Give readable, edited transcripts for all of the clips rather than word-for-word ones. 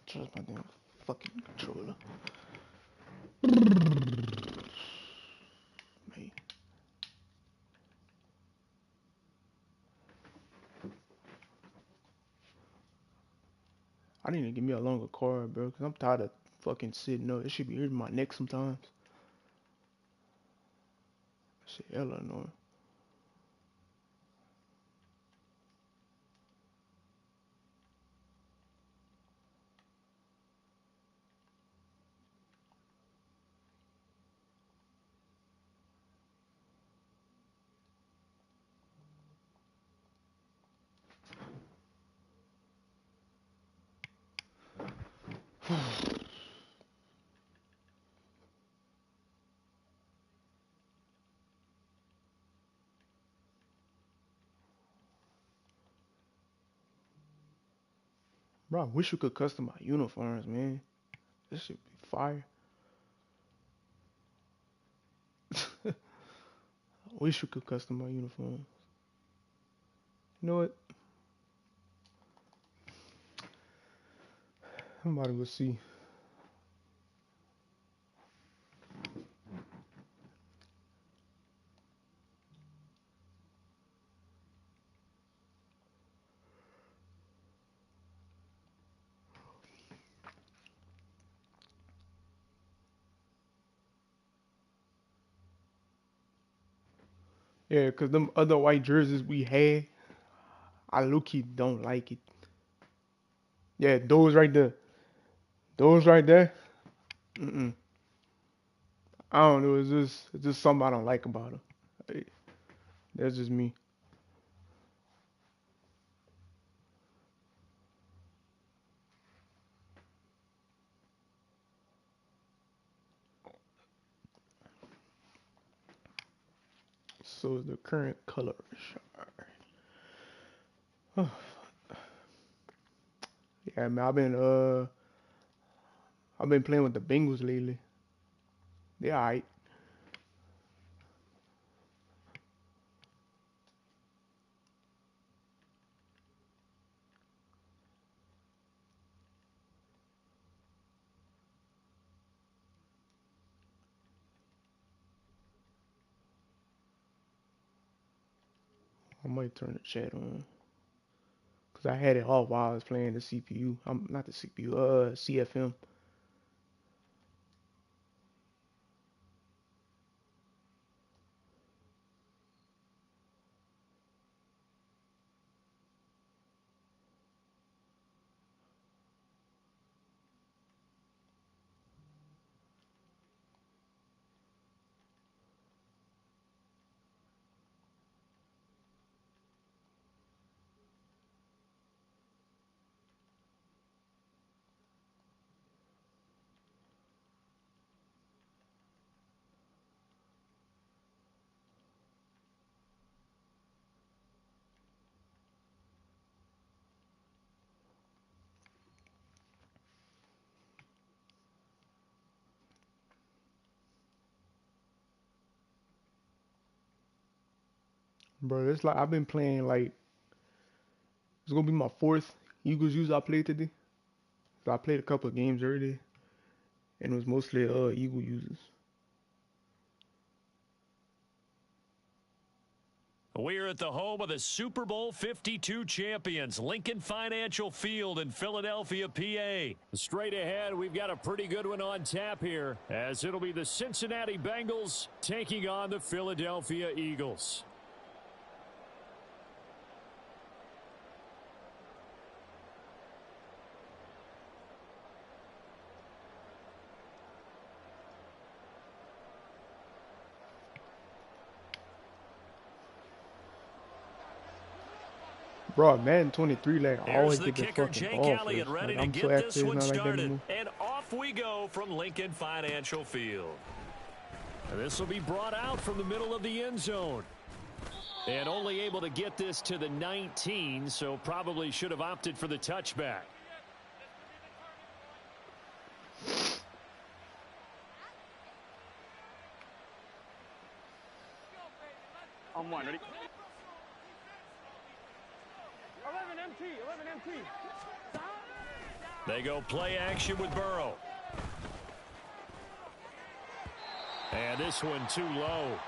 Trust my damn fucking controller. Man. I need to give me a longer cord, bro, because I'm tired of fucking sitting up. It should be hurting my neck sometimes. Shit, hella annoying. Bro, I wish you could custom my uniforms, man. This should be fire. I wish you could custom my uniforms. You know what? I'm about to go see. Yeah, because them other white jerseys we had, I low-key don't like it. Yeah, those right there. Those right there. Mm-mm. I don't know. It's just something I don't like about them. That's just me. So the current color. Oh, yeah, man. I've been playing with the Bengals lately. They alright. I might turn the chat on. Cause I had it off while I was playing the CPU. I'm not the CPU. CFM. Bro, it's like I've been playing like it's gonna be my fourth Eagles use I played today. So I played a couple of games early, and it was mostly Eagle users. We're at the home of the Super Bowl 52 champions, Lincoln Financial Field in Philadelphia, PA. Straight ahead, we've got a pretty good one on tap here, as it'll be the Cincinnati Bengals taking on the Philadelphia Eagles. Bro, Madden 23, like I Here's always the get the kicker, fucking Jake ball Elliott, first. ready Like to I'm so get this active, it's one not like that started. anymore. And off we go from Lincoln Financial Field. And this will be brought out from the middle of the end zone. And only able to get this to the 19, so probably should have opted for the touchback. On one, ready? They go play action with Burrow. And this one too low.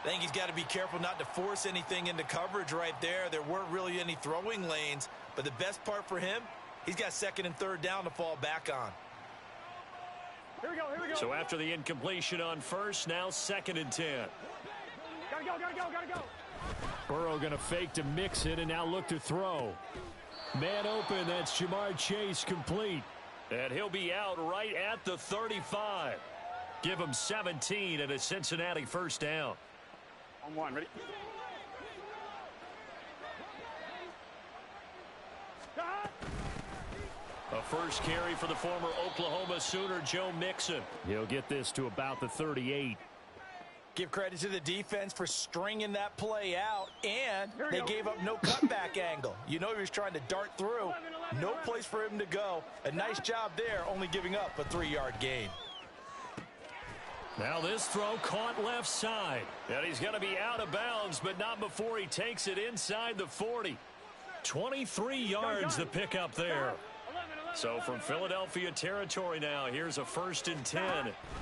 I think he's got to be careful not to force anything into coverage right there. There weren't really any throwing lanes, but the best part for him, he's got second and third down to fall back on. Here we go. So after the incompletion on first, now 2nd and 10. Gotta go. Burrow going to fake to mix it and now look to throw. Man open, that's Jamar Chase complete. And he'll be out right at the 35. Give him 17 and a Cincinnati first down. On one, ready? A first carry for the former Oklahoma Sooner, Joe Mixon. He'll get this to about the 38. Give credit to the defense for stringing that play out, and they gave up no cutback angle. You know he was trying to dart through. No place for him to go. A nice job there, only giving up a 3-yard gain. Now this throw caught left side. And he's going to be out of bounds, but not before he takes it inside the 40. 23 yards to pick up there. So from Philadelphia territory now, here's a 1st and 10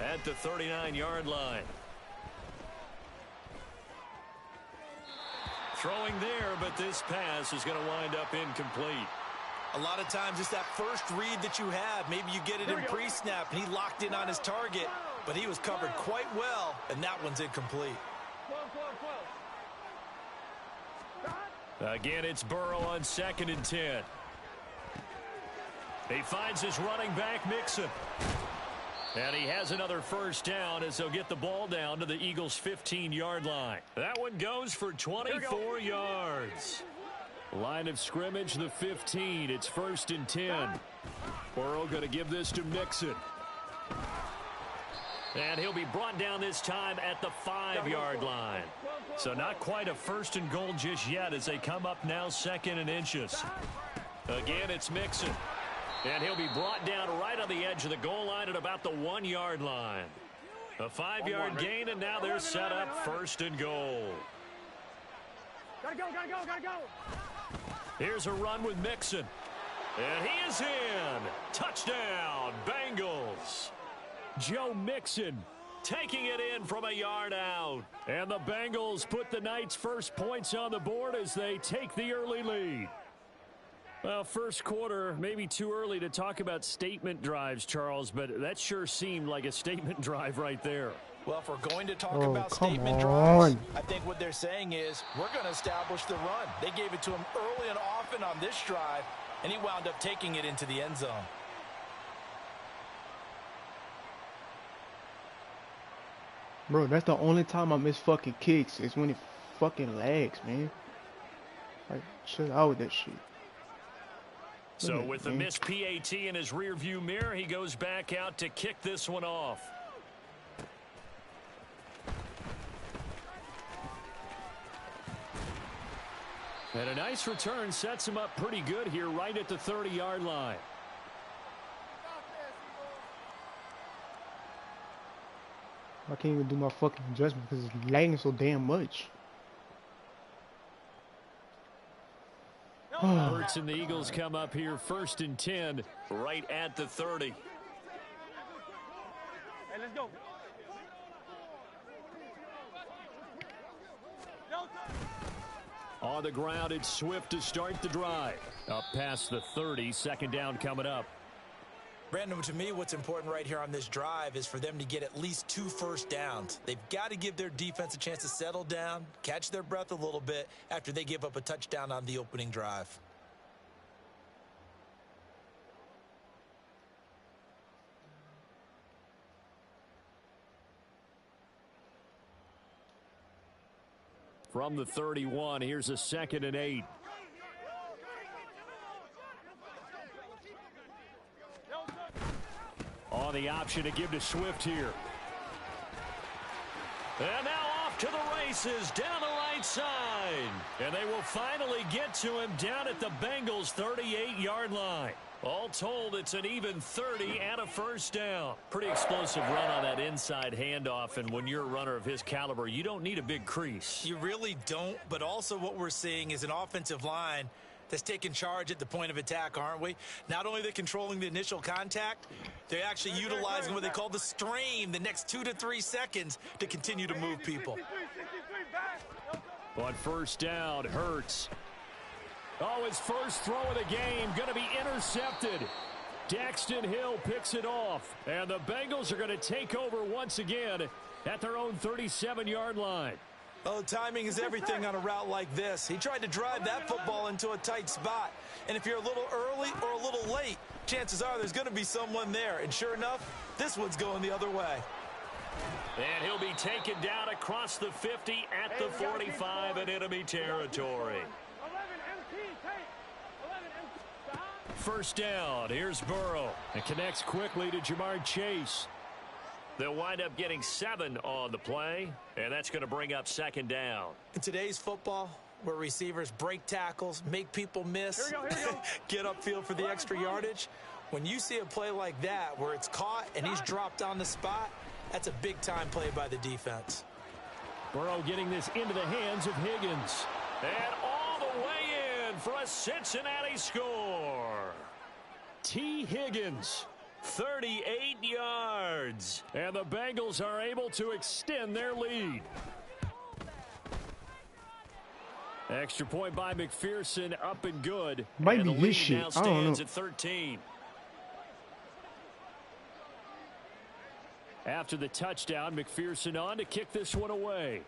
at the 39-yard line. Throwing there, but this pass is going to wind up incomplete. A lot of times it's that first read that you have. Maybe you get it in pre-snap, and he locked in on his target, but he was covered quite well, and that one's incomplete. Again, it's Burrow on 2nd and 10. He finds his running back, Mixon. And he has another first down as they'll get the ball down to the Eagles' 15-yard line. That one goes for 24 yards. Line of scrimmage, the 15. It's 1st and 10. Burrow going to give this to Mixon. And he'll be brought down this time at the 5-yard line. So not quite a 1st and goal just yet as they come up now 2nd and inches. Again, it's Mixon. And he'll be brought down right on the edge of the goal line at about the 1-yard line. A 5-yard gain, and now they're set up 1st and goal. Gotta go. Here's a run with Mixon. And he is in. Touchdown, Bengals. Joe Mixon taking it in from a yard out. And the Bengals put the night's first points on the board as they take the early lead. Well, first quarter, maybe too early to talk about statement drives, Charles, but that sure seemed like a statement drive right there. Well, if we're going to talk about statement on. drives, I think what they're saying is we're going to establish the run. They gave it to him early and often on this drive, and he wound up taking it into the end zone. Bro, that's the only time I miss fucking kicks is when it fucking lags, man. Like, chill out with that shit. So with the missed PAT in his rearview mirror, he goes back out to kick this one off. And a nice return sets him up pretty good here right at the 30-yard line. I can't even do my fucking adjustment because it's lagging so damn much. Hurts and the Eagles come up here 1st and 10 right at the 30. Hey, let's go. On the ground, it's Swift to start the drive. Up past the 30, 2nd down coming up. Brandon, to me, what's important right here on this drive is for them to get at least 2 first downs. They've got to give their defense a chance to settle down, catch their breath a little bit after they give up a touchdown on the opening drive. From the 31, here's a 2nd and 8. On the option to give to Swift here. And now off to the races down the right side. And they will finally get to him down at the Bengals' 38-yard line. All told, it's an even 30 and a first down. Pretty explosive run on that inside handoff, and when you're a runner of his caliber, you don't need a big crease. You really don't, but also what we're seeing is an offensive line that's taking charge at the point of attack, aren't we? Not only are they controlling the initial contact, they're actually utilizing what they call the stream, the next 2 to 3 seconds, to continue to move people. On first down, Hurts. Oh, his first throw of the game going to be intercepted. Daxton Hill picks it off, and the Bengals are going to take over once again at their own 37-yard line. Oh, timing is everything on a route like this. He tried to drive that football into a tight spot. And if you're a little early or a little late, chances are there's going to be someone there. And sure enough, this one's going the other way. And he'll be taken down across the 50 at the 45 in enemy territory. First down, here's Burrow. And connects quickly to Jamar Chase. They'll wind up getting 7 on the play, and that's going to bring up second down. In today's football, where receivers break tackles, make people miss, get upfield for the extra yardage, when you see a play like that where it's caught and he's dropped on the spot, that's a big-time play by the defense. Burrow getting this into the hands of Higgins. And all the way in for a Cincinnati score. T. Higgins. 38 yards. And the Bengals are able to extend their lead. Extra point by McPherson, up and good. Might and be the his lead shit. now I don't know. stands at 13. After the touchdown, McPherson on to kick this one away.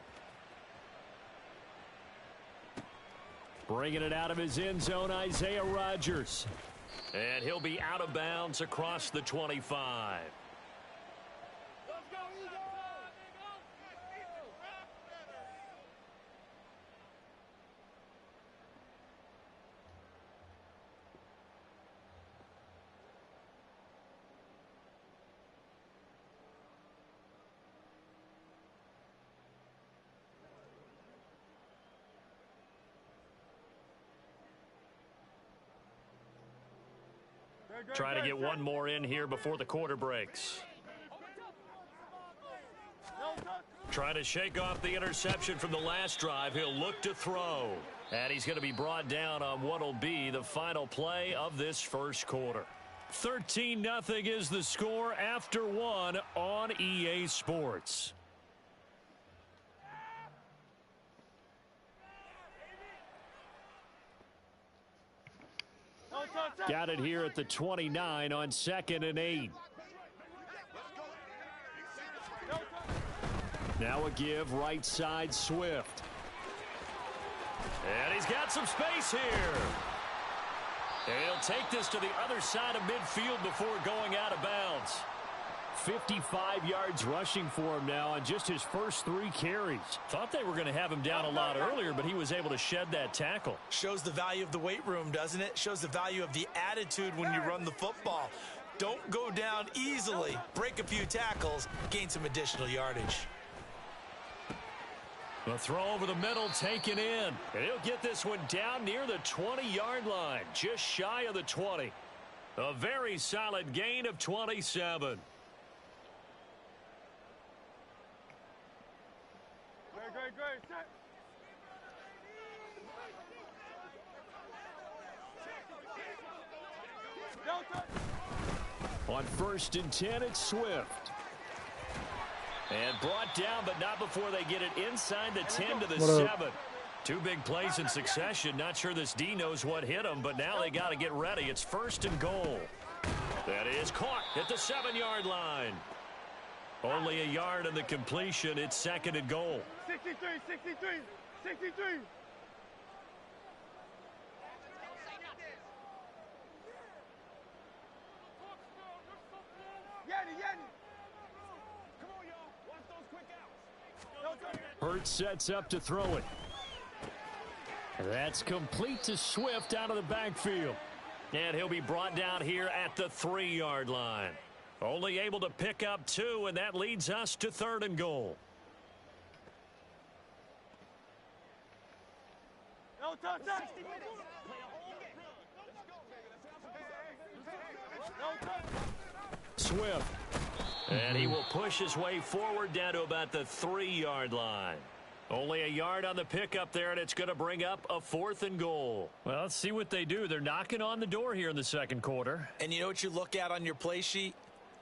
Bringing it out of his end zone, Isaiah Rodgers. And he'll be out of bounds across the 25. Trying to get one more in here before the quarter breaks. Trying to shake off the interception from the last drive. He'll look to throw. And he's going to be brought down on what will be the final play of this first quarter. 13-0 is the score after 1 on EA Sports. Got it here at the 29 on 2nd and 8. Now a give right side Swift. And he's got some space here. And he'll take this to the other side of midfield before going out of bounds. 55 yards rushing for him now on just his first 3 carries. Thought they were going to have him down a lot earlier, but he was able to shed that tackle. Shows the value of the weight room, doesn't it? Shows the value of the attitude when you run the football. Don't go down easily. Break a few tackles, gain some additional yardage. The throw over the middle taken in. And he'll get this one down near the 20-yard line, just shy of the 20. A very solid gain of 27. Great. Set. On 1st and 10, it's Swift. And brought down, but not before they get it inside the 10 to the 7. 2 big plays in succession. Not sure this D knows what hit him, but now they got to get ready. It's 1st and goal. That is caught at the 7-yard line. Only a yard in the completion. It's 2nd and goal. 63. Yanni. Come on, y'all. Watch those quick outs. Hurts sets up to throw it. That's complete to Swift out of the backfield. And he'll be brought down here at the 3-yard line. Only able to pick up 2, and that leads us to 3rd and goal. No touch. Swift. And he will push his way forward down to about the 3-yard line. Only a yard on the pickup there, and it's going to bring up a 4th and goal. Well, let's see what they do. They're knocking on the door here in the second quarter. And you know what you look at on your play sheet?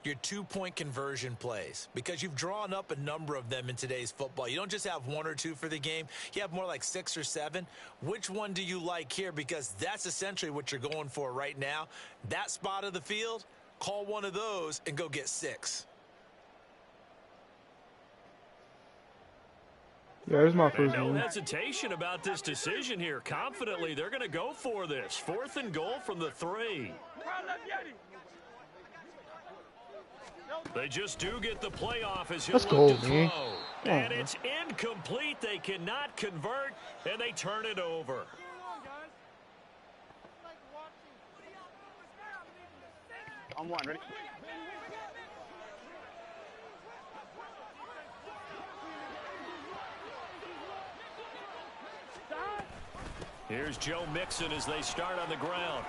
Your 2-point conversion plays, because you've drawn up a number of them in today's football. You don't just have 1 or 2 for the game. You have more like 6 or 7. Which one do you like here? Because that's essentially what you're going for right now. That spot of the field, call one of those and go get 6. Yeah, there's my first No one. hesitation about this decision here. Confidently, they're going to go for this. 4th and goal from the 3. They just do get the playoff as he'll Let's look go, to man. throw. And it's incomplete. They cannot convert, and they turn it over. On one, ready? Here's Joe Mixon as they start on the ground.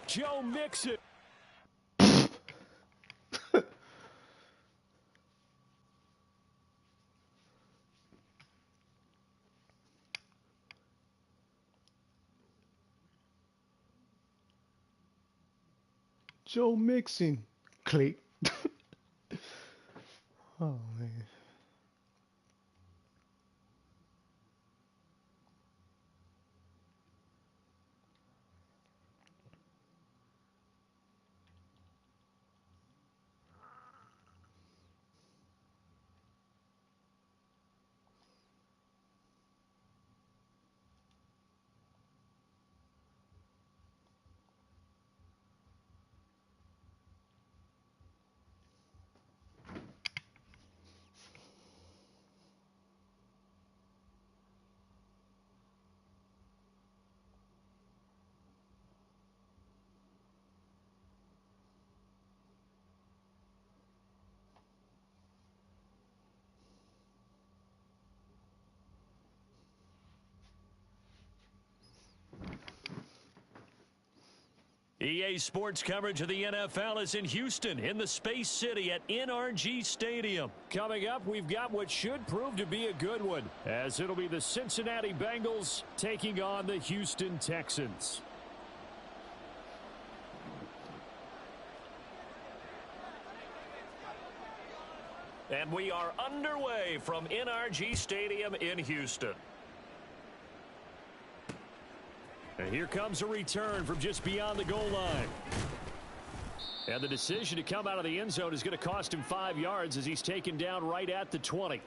Joe Mixon. Joe Mixon. Click. Oh, man. EA Sports coverage of the NFL is in Houston in the Space City at NRG Stadium. Coming up, we've got what should prove to be a good one, as it'll be the Cincinnati Bengals taking on the Houston Texans. And we are underway from NRG Stadium in Houston. And here comes a return from just beyond the goal line. And the decision to come out of the end zone is going to cost him 5 yards as he's taken down right at the 20.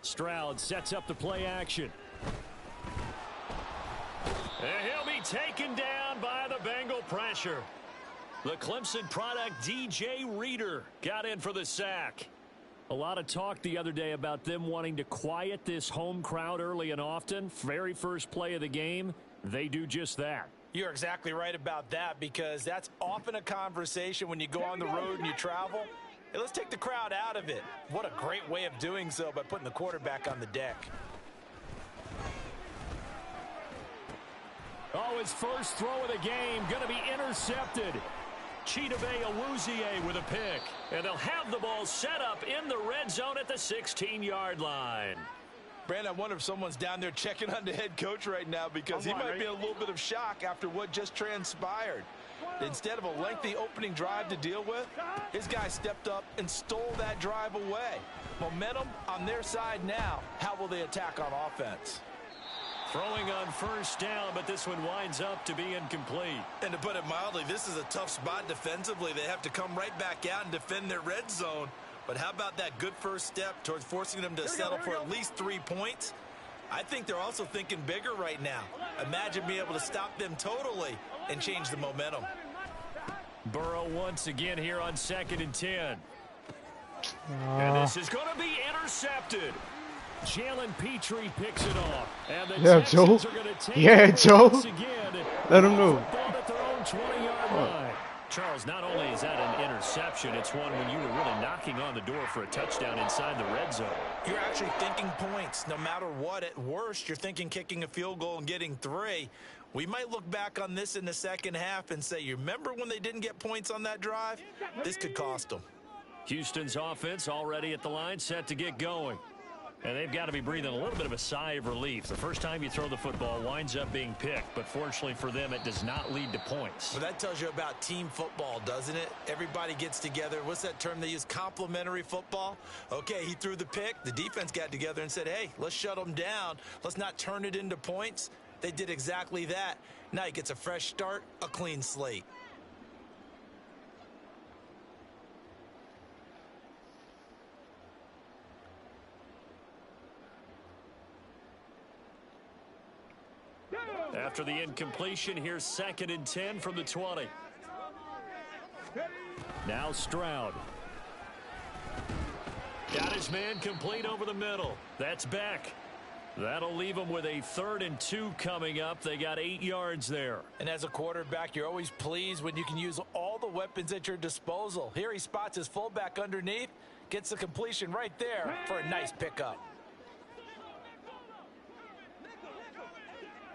Stroud sets up the play action. And he'll be taken down by the Bengal pressure. The Clemson product, DJ Reader, got in for the sack. A lot of talk the other day about them wanting to quiet this home crowd early and often. Very first play of the game, they do just that. You're exactly right about that, because that's often a conversation when you go on the road and you travel. Hey, let's take the crowd out of it. What a great way of doing so by putting the quarterback on the deck. Oh, his first throw of the game going to be intercepted. Chidobe Awuzie with a pick. And they'll have the ball set up in the red zone at the 16-yard line. Brandon, I wonder if someone's down there checking on the head coach right now, because he might be in a little bit of shock after what just transpired. Instead of a lengthy opening drive to deal with, his guy stepped up and stole that drive away. Momentum on their side now. How will they attack on offense? Throwing on first down, but this one winds up to be incomplete. And to put it mildly, this is a tough spot defensively. They have to come right back out and defend their red zone. But how about that good first step towards forcing them to settle for at least 3 points? I think they're also thinking bigger right now. Imagine being able to stop them totally and change the momentum. Burrow once again here on 2nd and 10. And this is going to be intercepted. Jalen Petrie picks it off. And the Yeah, Joe. Texans are going to take Yeah, it Joe. once again. Let him know. Football at their own 20-yard line. Charles, not only is that an interception, it's one when you were really knocking on the door for a touchdown inside the red zone. You're actually thinking points. No matter what, at worst, you're thinking kicking a field goal and getting 3. We might look back on this in the second half and say, you remember when they didn't get points on that drive? This could cost them. Houston's offense already at the line, set to get going. And they've got to be breathing a little bit of a sigh of relief. The first time you throw the football winds up being picked, but fortunately for them, it does not lead to points. Well, that tells you about team football, doesn't it? Everybody gets together. What's that term they use? Complementary football? Okay, he threw the pick. The defense got together and said, hey, let's shut them down. Let's not turn it into points. They did exactly that. Now he gets a fresh start, a clean slate. After the incompletion, here's 2nd and 10 from the 20. Now Stroud. Got his man complete over the middle. That's Beck. That'll leave them with a 3rd and 2 coming up. They got 8 yards there. And as a quarterback, you're always pleased when you can use all the weapons at your disposal. Here he spots his fullback underneath, gets the completion right there for a nice pickup.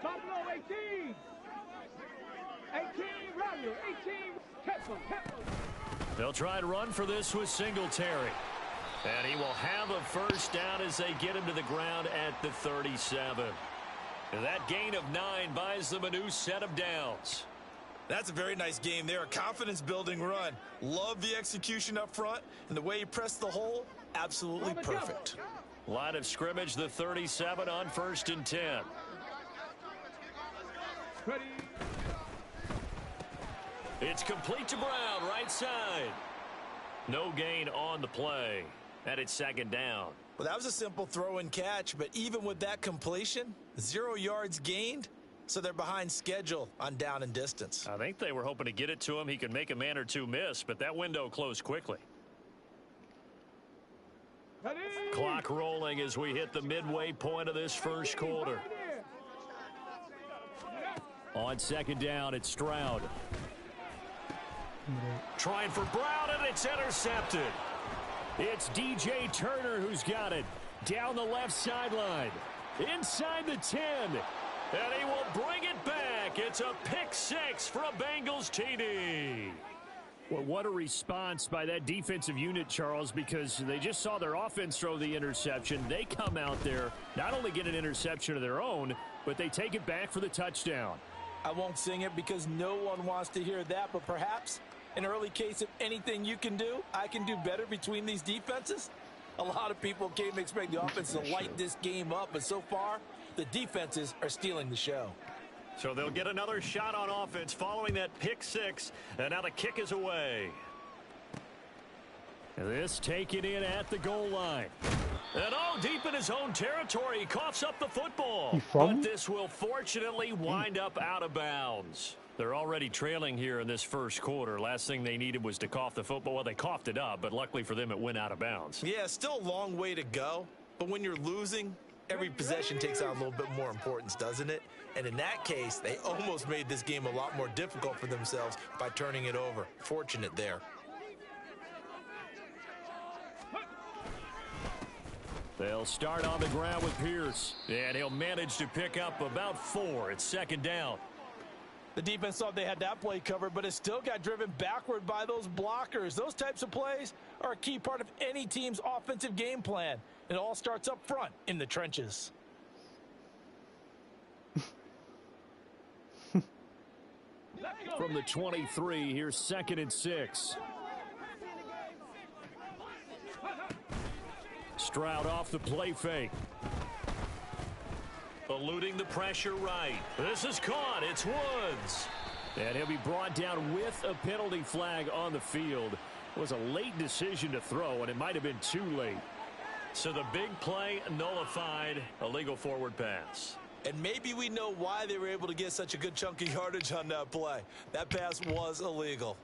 Top low, 18. 18, Rodney. 18, Kepler. They'll try and run for this with Singletary. And he will have a first down as they get him to the ground at the 37. And that gain of 9 buys them a new set of downs. That's a very nice game there. A confidence-building run. Love the execution up front. And the way he pressed the hole, absolutely perfect. Line of scrimmage, the 37 on 1st and 10. Ready. It's complete to Brown, right side. No gain on the play. And it's 2nd down. Well, that was a simple throw and catch, but even with that completion, 0 yards gained, so they're behind schedule on down and distance. I think they were hoping to get it to him. He could make a man or two miss, but that window closed quickly. Ready. Clock rolling as we hit the midway point of this first quarter. On 2nd down, it's Stroud. Trying for Brown, and it's intercepted. It's DJ Turner who's got it. Down the left sideline. Inside the 10. And he will bring it back. It's a pick-6 for a Bengals TD. Well, what a response by that defensive unit, Charles, because they just saw their offense throw the interception. They come out there, not only get an interception of their own, but they take it back for the touchdown. I won't sing it because no one wants to hear that, but perhaps an early case of anything you can do, I can do better between these defenses. A lot of people came to expect the offense to light this game up, but so far, the defenses are stealing the show. So they'll get another shot on offense following that pick-6, and now the kick is away. This taken in at the goal line. And deep in his own territory, he coughs up the football. But this will fortunately wind up out of bounds. They're already trailing here in this first quarter. Last thing they needed was to cough the football. Well, they coughed it up, but luckily for them, it went out of bounds. Yeah, still a long way to go. But when you're losing, every possession takes on a little bit more importance, doesn't it? And in that case, they almost made this game a lot more difficult for themselves by turning it over. Fortunate there. They'll start on the ground with Pierce, and he'll manage to pick up about 4. It's 2nd down. The defense thought they had that play covered, but it still got driven backward by those blockers. Those types of plays are a key part of any team's offensive game plan. It all starts up front in the trenches. From the 23, here's 2nd and 6. Stroud off the play fake. Eluding the pressure right. This is caught. It's Woods. And he'll be brought down with a penalty flag on the field. It was a late decision to throw, and it might have been too late. So the big play nullified, a legal forward pass. And maybe we know why they were able to get such a good chunk of yardage on that play. That pass was illegal.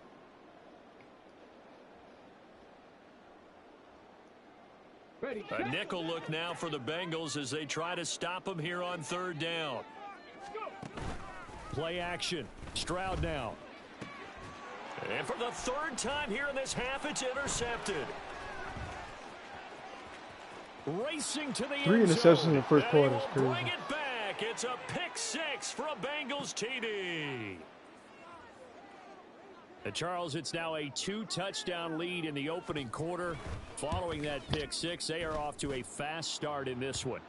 A nickel look now for the Bengals as they try to stop them here on 3rd down. Play action. Stroud now. And for the 3rd time here in this half, it's intercepted. Racing to the end 3 interceptions zone. in the first And quarter he is will crazy. bring it back. It's a pick 6 for a Bengals TD. And Charles, it's now a 2-touchdown lead in the opening quarter. Following that pick 6, they are off to a fast start in this one.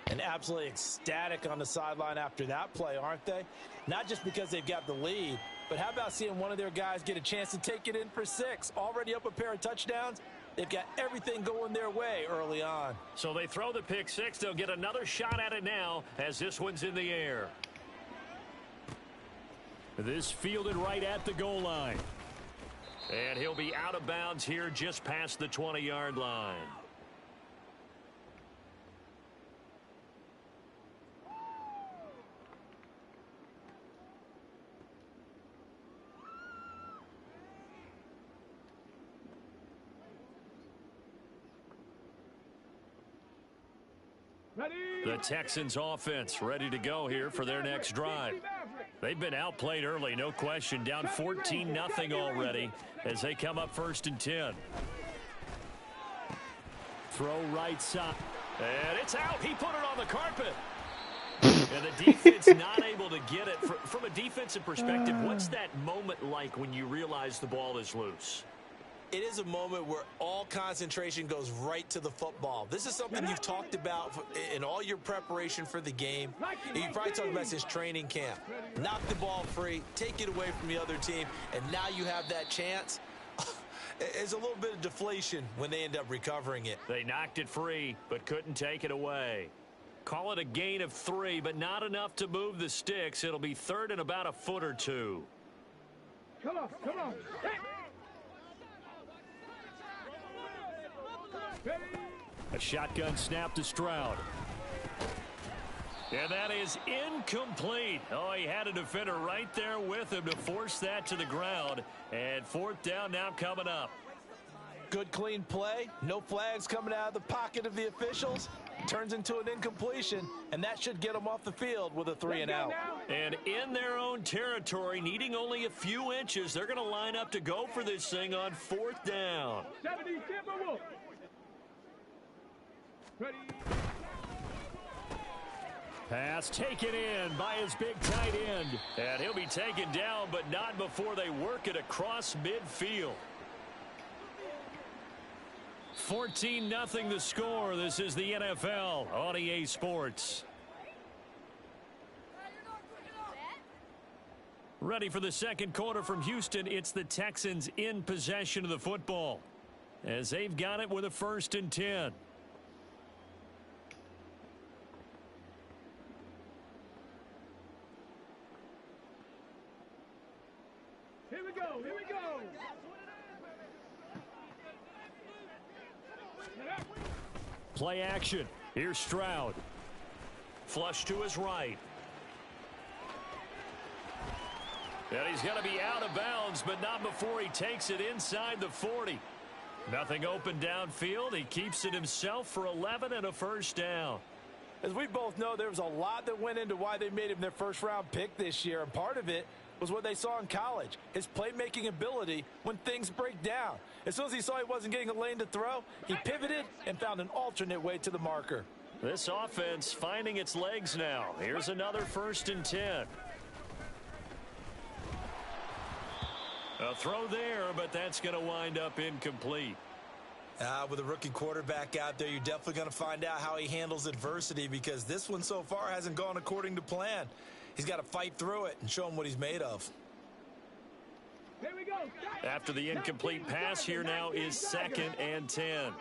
And absolutely ecstatic on the sideline after that play, aren't they? Not just because they've got the lead, but how about seeing one of their guys get a chance to take it in for 6? Already up a pair of touchdowns. They've got everything going their way early on. So they throw the pick 6. They'll get another shot at it now as this one's in the air. This fielded right at the goal line. And he'll be out of bounds here just past the 20-yard line. The Texans offense ready to go here for their next drive. They've been outplayed early, no question. Down 14-0 already as they come up 1st and 10. Throw right side. And it's out. He put it on the carpet. And the defense not able to get it. From a defensive perspective, what's that moment like when you realize the ball is loose? It is a moment where all concentration goes right to the football. This is something you've talked about in all your preparation for the game. You probably talked about since training camp. Knock the ball free, take it away from the other team, and now you have that chance. It's a little bit of deflation when they end up recovering it. They knocked it free, but couldn't take it away. Call it a gain of 3, but not enough to move the sticks. It'll be 3rd and about a foot or 2. Come on, come on. A shotgun snap to Stroud. And that is incomplete. Oh, he had a defender right there with him to force that to the ground. And 4th down now coming up. Good clean play. No flags coming out of the pocket of the officials. Turns into an incompletion, and that should get them off the field with a 3 and out. And in their own territory, needing only a few inches, they're going to line up to go for this thing on 4th down. 70, ready. Pass taken in by his big tight end. And he'll be taken down, but not before they work it across midfield. 14-0 the score. This is the NFL on EA Sports. Ready for the second quarter from Houston. It's the Texans in possession of the football as they've got it with a 1st and 10. Here we go, here we go. Play action. Here's Stroud. Flush to his right. And he's going to be out of bounds, but not before he takes it inside the 40. Nothing open downfield. He keeps it himself for 11 and a 1st down. As we both know, there was a lot that went into why they made him their 1st-round pick this year, and part of it was what they saw in college, his playmaking ability when things break down. As soon as he saw he wasn't getting a lane to throw, he pivoted and found an alternate way to the marker. This offense finding its legs now. Here's another 1st and 10. A throw there, but that's going to wind up incomplete. With a rookie quarterback out there, you're definitely going to find out how he handles adversity, because this one so far hasn't gone according to plan. He's got to fight through it and show him what he's made of. Here we go. After the incomplete pass, here now is 2nd and 10.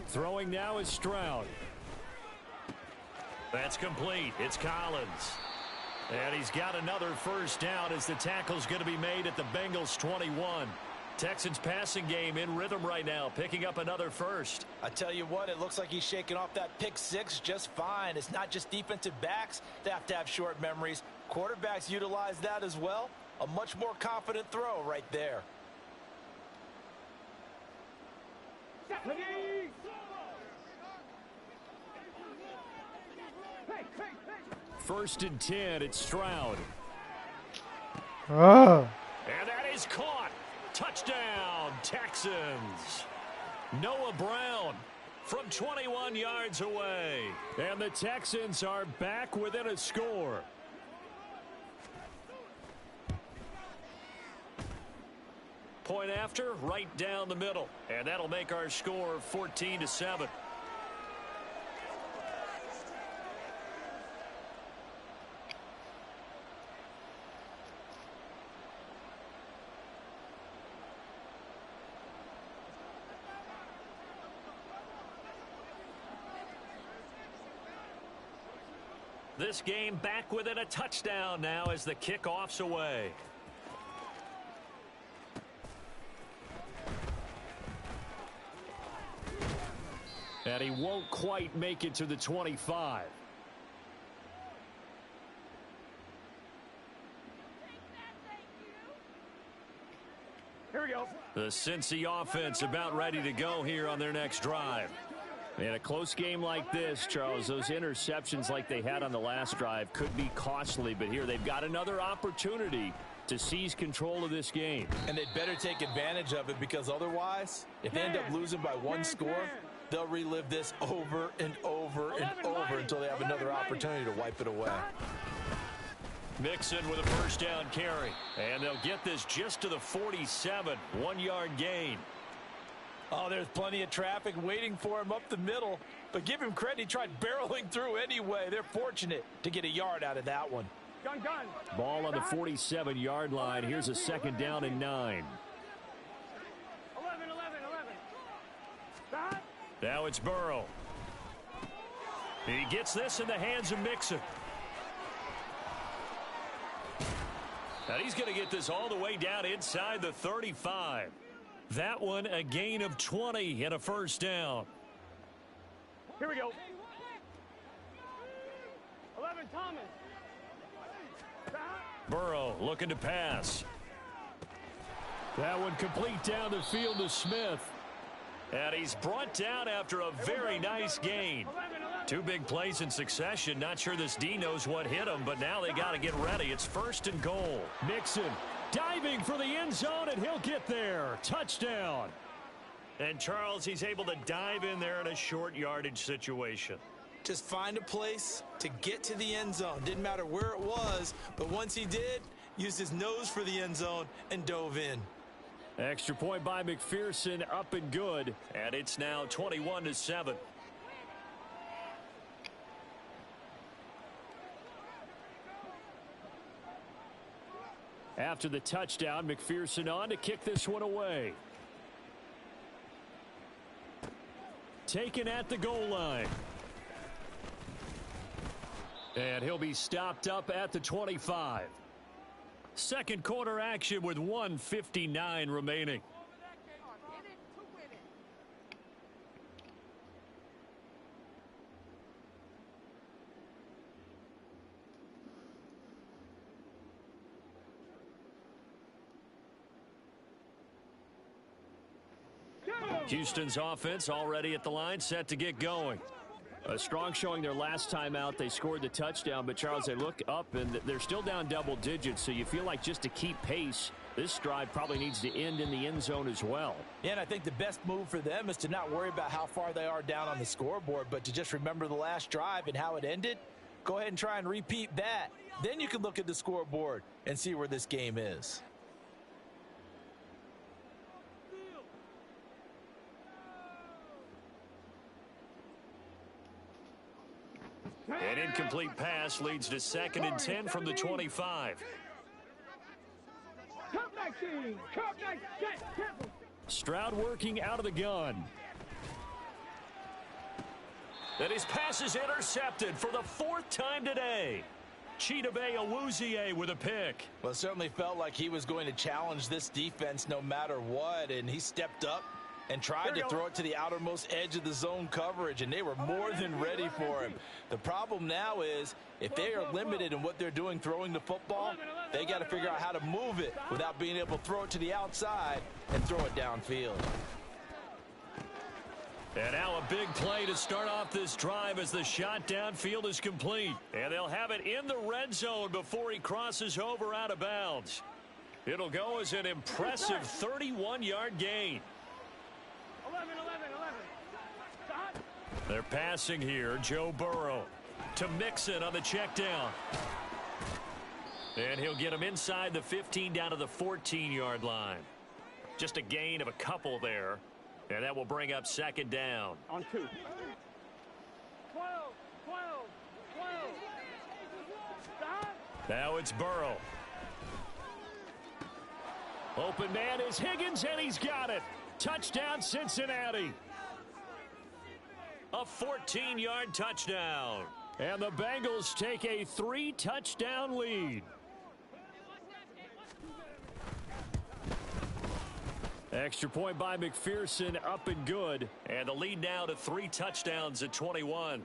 Throwing now is Stroud. That's complete. It's Collins. And he's got another 1st down as the tackle's going to be made at the Bengals 21. Texans passing game in rhythm right now, picking up another 1st. I tell you what, it looks like he's shaking off that pick 6 just fine. It's not just defensive backs that have to have short memories. Quarterbacks utilize that as well. A much more confident throw right there. Ready. First and 10, it's Stroud. Ah. And that is caught. Touchdown, Texans. Noah Brown from 21 yards away. And the Texans are back within a score. Point after, right down the middle. And that'll make our score 14-7. This game back within a touchdown now as the kickoff's away. And he won't quite make it to the 25. Here we go. The Cincy offense about ready to go here on their next drive. In a close game like this, Charles, those interceptions like they had on the last drive could be costly, but here they've got another opportunity to seize control of this game. And they'd better take advantage of it, because otherwise, if they end up losing by one score, they'll relive this over and over and over until they have another opportunity to wipe it away. Mixon with a first down carry. And they'll get this just to the 47, 1-yard gain. Oh, there's plenty of traffic waiting for him up the middle. But give him credit, he tried barreling through anyway. They're fortunate to get a yard out of that one. Gun. Ball on the 47-yard line. Here's a second down and 9. 11. Stop. Now it's Burrow. He gets this in the hands of Mixon. And he's going to get this all the way down inside the 35. That one a gain of 20 and a first down. Here we go. 11, Thomas. Stop. Burrow looking to pass. That one complete down the field to Smith. And he's brought down after a very nice gain. 2 big plays in succession. Not sure this D knows what hit him, but now they got to get ready. It's first and goal. Mixon diving for the end zone, and he'll get there. Touchdown. And Charles, he's able to dive in there in a short yardage situation. Just find a place to get to the end zone. Didn't matter where it was, but once he did, used his nose for the end zone and dove in. Extra point by McPherson, up and good. And it's now 21-7. After the touchdown, McPherson on to kick this one away. Taken at the goal line. And he'll be stopped up at the 25. Second quarter action with 1:59 remaining. Houston's offense already at the line, set to get going. A strong showing their last time out. They scored the touchdown, but Charles, they look up and they're still down double digits, so you feel like just to keep pace, this drive probably needs to end in the end zone as well. Yeah, and I think the best move for them is to not worry about how far they are down on the scoreboard, but to just remember the last drive and how it ended. Go ahead and try and repeat that. Then you can look at the scoreboard and see where this game is. An incomplete pass leads to 2nd and 10 from the 25. Stroud working out of the gun. And his pass is intercepted for the 4th time today. Chidobe Awuzie with a pick. Well, it certainly felt like he was going to challenge this defense no matter what, and he stepped up and tried to throw it to the outermost edge of the zone coverage, and they were more than ready for him. The problem now is, if they are limited in what they're doing throwing the football, they got to figure out how to move it without being able to throw it to the outside and throw it downfield. And now a big play to start off this drive as the shot downfield is complete. And they'll have it in the red zone before he crosses over out of bounds. It'll go as an impressive 31-yard gain. 11. They're passing here. Joe Burrow to Mixon on the check down. And he'll get him inside the 15 down to the 14-yard line. Just a gain of a couple there. And that will bring up second down. On 2. 12. Stop. Now it's Burrow. Open man is Higgins, and he's got it. Touchdown, Cincinnati. A 14-yard touchdown. And the Bengals take a 3-touchdown lead. Extra point by McPherson, up and good. And the lead now to 3 touchdowns at 21.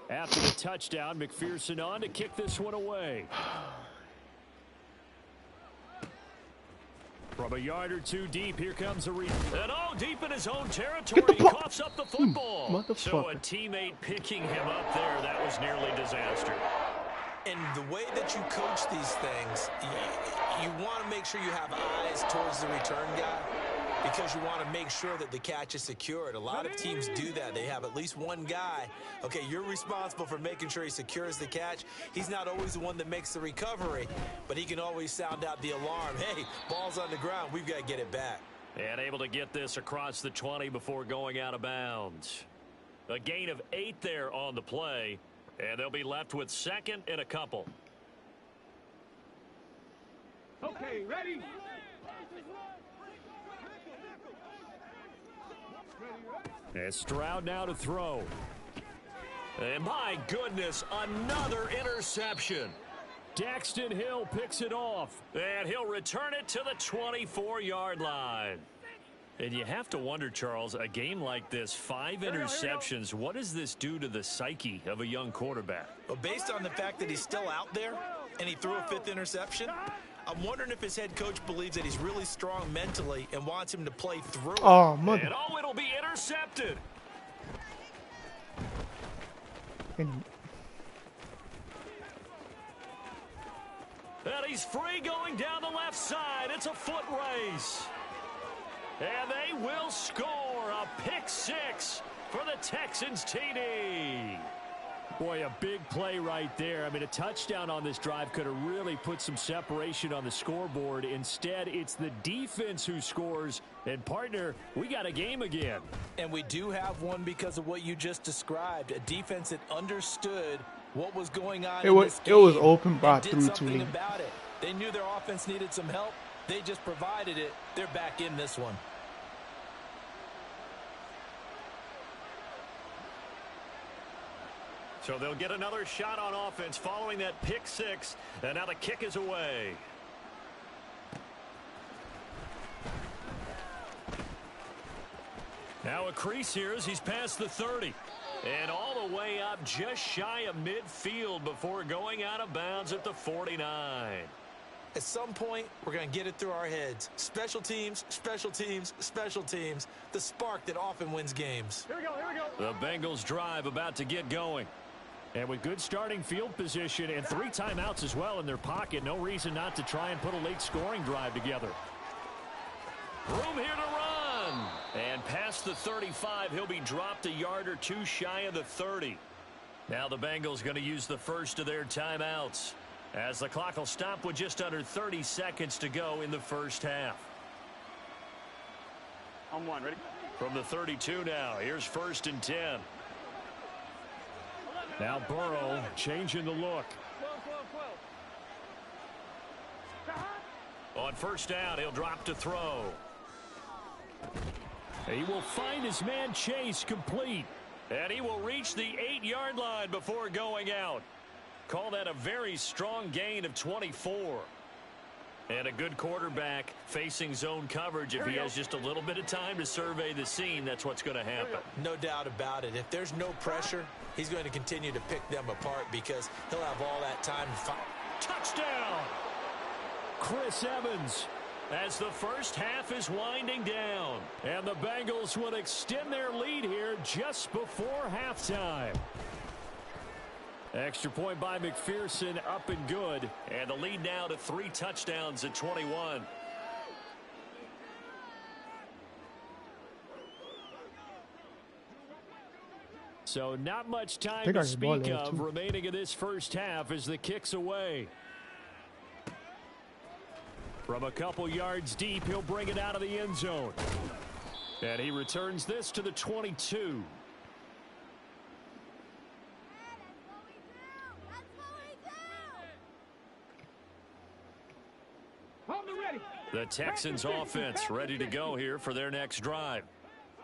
After the touchdown, McPherson on to kick this one away. From a yard or two deep, here comes a read. And deep in his own territory, he coughs up the football. So a teammate picking him up there, that was nearly disaster. And the way that you coach these things, you want to make sure you have eyes towards the return guy because you want to make sure that the catch is secured. A lot of teams do that. They have at least one guy. Okay, you're responsible for making sure he secures the catch. He's not always the one that makes the recovery, but he can always sound out the alarm. Hey, ball's on the ground. We've got to get it back. And able to get this across the 20 before going out of bounds. A gain of 8 there on the play. And they'll be left with second and a couple. Okay, ready? And Stroud now to throw. And my goodness, another interception. Daxton Hill picks it off. And he'll return it to the 24-yard line. And you have to wonder, Charles, a game like this, 5 interceptions, what does this do to the psyche of a young quarterback? Well, based on the fact that he's still out there and he threw a 5th interception, I'm wondering if his head coach believes that he's really strong mentally and wants him to play through it. Oh, mother. And it'll be intercepted. And he's free going down the left side. It's a foot race. And they will score a pick 6 for the Texans TD. Boy, a big play right there. I mean, a touchdown on this drive could have really put some separation on the scoreboard. Instead, it's the defense who scores. And, partner, we got a game again. And we do have one because of what you just described. A defense that understood what was going on in this game. It was open by did 3 something to about it. They knew their offense needed some help. They just provided it. They're back in this one. So they'll get another shot on offense following that pick 6. And now the kick is away. Now a crease here as he's past the 30. And all the way up just shy of midfield before going out of bounds at the 49. At some point, we're going to get it through our heads. Special teams, special teams, special teams. The spark that often wins games. Here we go. The Bengals drive about to get going. And with good starting field position and 3 timeouts as well in their pocket, no reason not to try and put a late scoring drive together. Room here to run. And past the 35, he'll be dropped a yard or 2 shy of the 30. Now the Bengals going to use the first of their timeouts, as the clock will stop with just under 30 seconds to go in the first half. On 1, ready? From the 32 now, here's 1st and 10. Now Burrow changing the look. 12. On 1st down, he'll drop to throw. He will find his man Chase complete. And he will reach the 8-yard line before going out. Call that a very strong gain of 24. And a good quarterback facing zone coverage. If he has just a little bit of time to survey the scene, that's what's going to happen. No doubt about it. If there's no pressure, he's going to continue to pick them apart because he'll have all that time to find. Touchdown! Chris Evans. As the first half is winding down. And the Bengals will extend their lead here just before halftime. Extra point by McPherson, up and good. And the lead now to 3 touchdowns at 21. So not much time to speak of remaining in this first half as the kick's away. From a couple yards deep, he'll bring it out of the end zone. And he returns this to the 22. The Texans offense ready to go here for their next drive.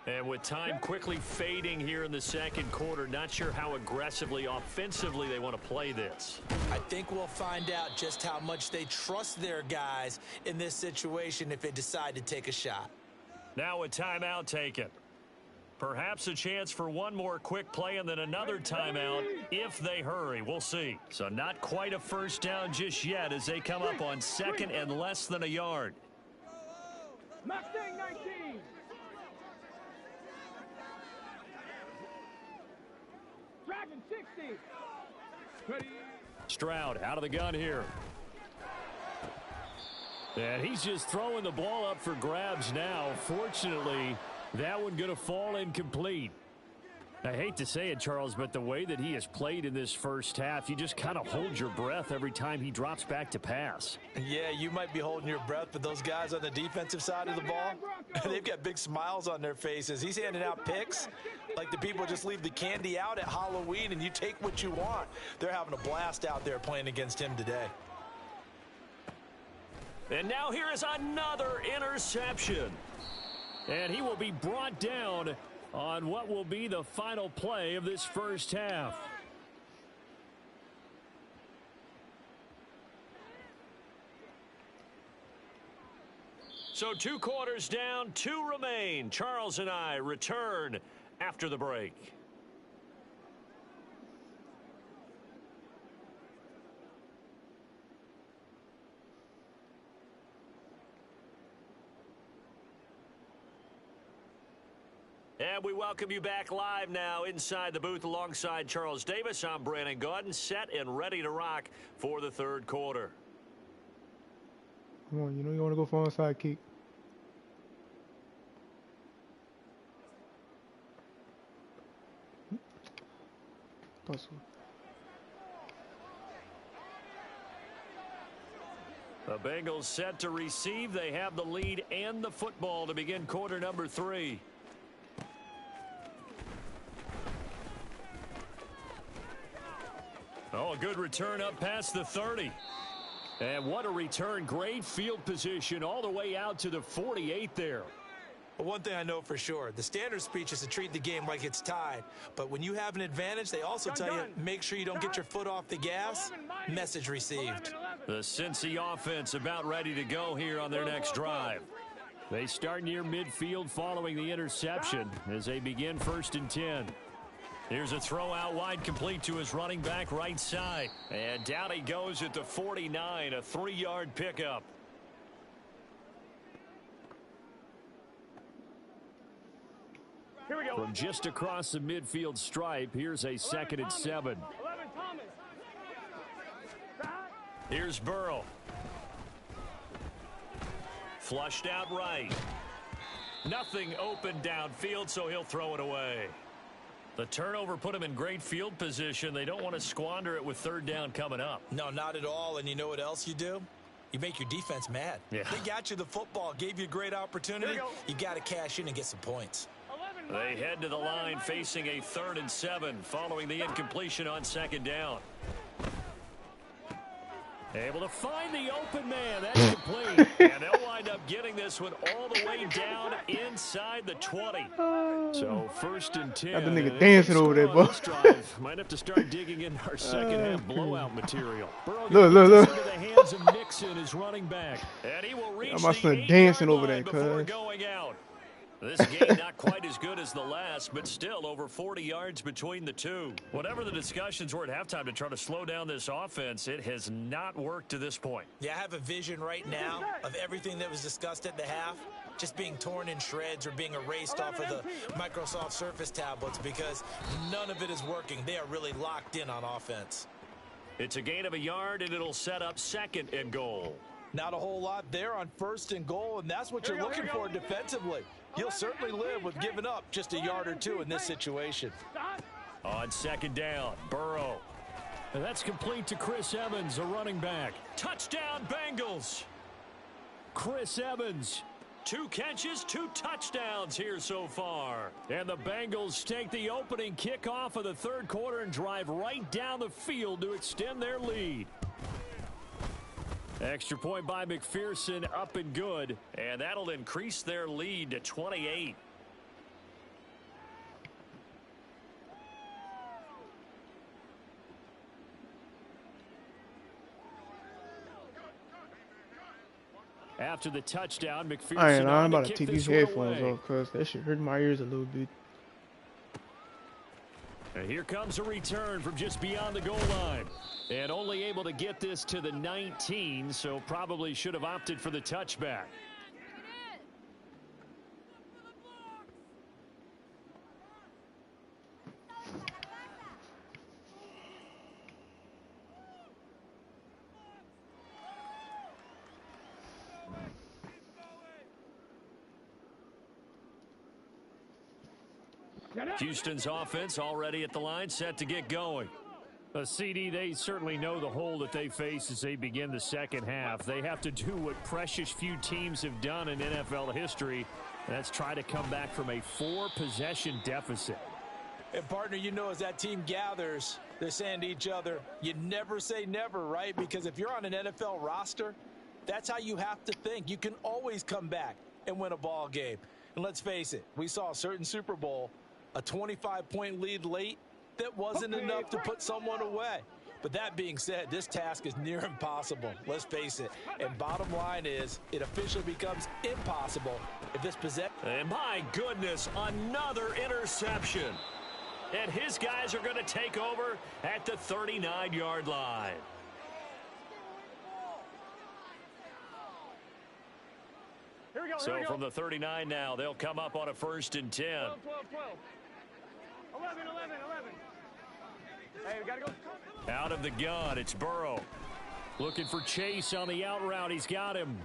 And with time quickly fading here in the second quarter, not sure how aggressively, offensively they want to play this. I think we'll find out just how much they trust their guys in this situation if they decide to take a shot. Now a timeout taken. Perhaps a chance for one more quick play and then another timeout if they hurry. We'll see. So not quite a first down just yet as they come up on second and less than a yard. Mustang 19. Dragon 60. Ready. Stroud out of the gun here. And he's just throwing the ball up for grabs now. Fortunately, that one going to fall incomplete. I hate to say it, Charles, but the way that he has played in this first half, you just kind of hold your breath every time he drops back to pass. Yeah, you might be holding your breath, but those guys on the defensive side of the ball, they've got big smiles on their faces. He's handing out picks like the people just leave the candy out at Halloween and you take what you want. They're having a blast out there playing against him today. And now here is another interception. And he will be brought down on what will be the final play of this first half. So 2 quarters down, 2 remain. Charles and I return after the break. And we welcome you back live now inside the booth alongside Charles Davis. I'm Brandon Gaudin, set and ready to rock for the third quarter. Come on, you know you want to go for onside kick. The Bengals set to receive. They have the lead and the football to begin quarter number 3. Oh, a good return up past the 30. And what a return. Great field position all the way out to the 48 there. But one thing I know for sure, the standard speech is to treat the game like it's tied. But when you have an advantage, they also tell you, make sure you don't get your foot off the gas. Message received. The Cincy offense about ready to go here on their next drive. They start near midfield following the interception as they begin 1st and 10. Here's a throw out wide complete to his running back right side. And down he goes at the 49, a 3-yard pickup. Here we go. From just across the midfield stripe, here's a 2nd and 7. Here's Burrow. Flushed out right. Nothing open downfield, so he'll throw it away. The turnover put him in great field position. They don't want to squander it with 3rd down coming up. No, not at all. And you know what else you do? You make your defense mad. Yeah. They got you the football, gave you a great opportunity. You got to cash in and get some points. They head to the line facing a 3rd and 7 following the incompletion on 2nd down. Able to find the open man. That's complete. And they'll wind up getting this one all the way down inside the 20. So 1st and 10. Got the nigga dancing over there, bro. Might have to start digging in our second half blowout material. Look. Into the hands of Mixon as running back. And he will reach my son dancing over there, before cuz. going out. This game not quite as good as the last, but still over 40 yards between the two. Whatever the discussions were at halftime to try to slow down this offense, it has not worked to this point. Yeah, I have a vision right now of everything that was discussed at the half just being torn in shreds or being erased off of the Microsoft Surface tablets because none of it is working. They are really locked in on offense. It's a gain of a yard, and it'll set up 2nd and goal. Not a whole lot there on 1st and goal, and that's what you're looking for defensively. You'll certainly live with giving up just a yard or two in this situation. On 2nd down, Burrow. And that's complete to Chris Evans, a running back. Touchdown, Bengals. Chris Evans. 2 catches, 2 touchdowns here so far. And the Bengals take the opening kickoff of the 3rd quarter and drive right down the field to extend their lead. Extra point by McPherson, up and good. And that'll increase their lead to 28. After the touchdown, McPherson I'm about to take these headphones off because that shit hurt my ears a little bit. And here comes a return from just beyond the goal line. And only able to get this to the 19, so probably should have opted for the touchback. Houston's offense already at the line, set to get going. CD, they certainly know the hole that they face as they begin the 2nd half. They have to do what precious few teams have done in NFL history, and that's try to come back from a 4-possession deficit. And, partner, you know, as that team gathers, they're saying to each other, you never say never, right? Because if you're on an NFL roster, that's how you have to think. You can always come back and win a ball game. And let's face it, we saw a certain Super Bowl, a 25-point lead late, that wasn't enough to put someone away. But that being said, this task is near impossible. Let's face it. And bottom line is, it officially becomes impossible if this possession. And my goodness, another interception. And his guys are going to take over at the 39-yard line. Here we go, So from the 39 now, they'll come up on a 1st and 10. 12. 11. Hey, we gotta go. Out of the gun, it's Burrow. Looking for Chase on the out route. He's got him.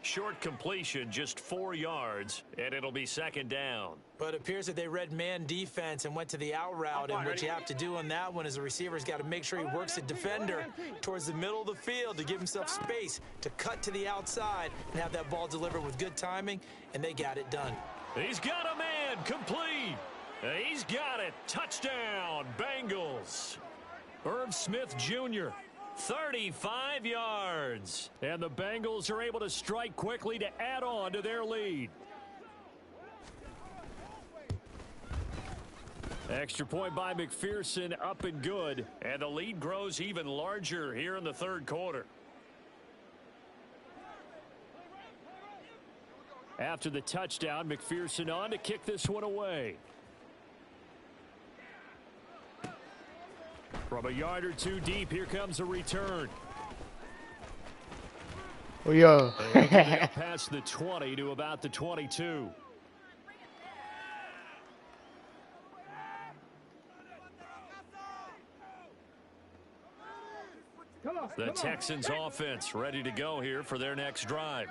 Short completion, just 4 yards, and it'll be 2nd down. But it appears that they read man defense and went to the out route, and what you have to do on that one is the receiver's got to make sure he works the defender towards the middle of the field to give himself space to cut to the outside and have that ball delivered with good timing, and they got it done. He's got a man, complete. He's got it. Touchdown, Bengals. Irv Smith Jr., 35 yards. And the Bengals are able to strike quickly to add on to their lead. Extra point by McPherson, up and good. And the lead grows even larger here in the 3rd quarter. After the touchdown, McPherson on to kick this one away. From a yard or 2 deep, here comes a return. Oh, yeah. Past the 20 to about the 22. The Texans offense ready to go here for their next drive.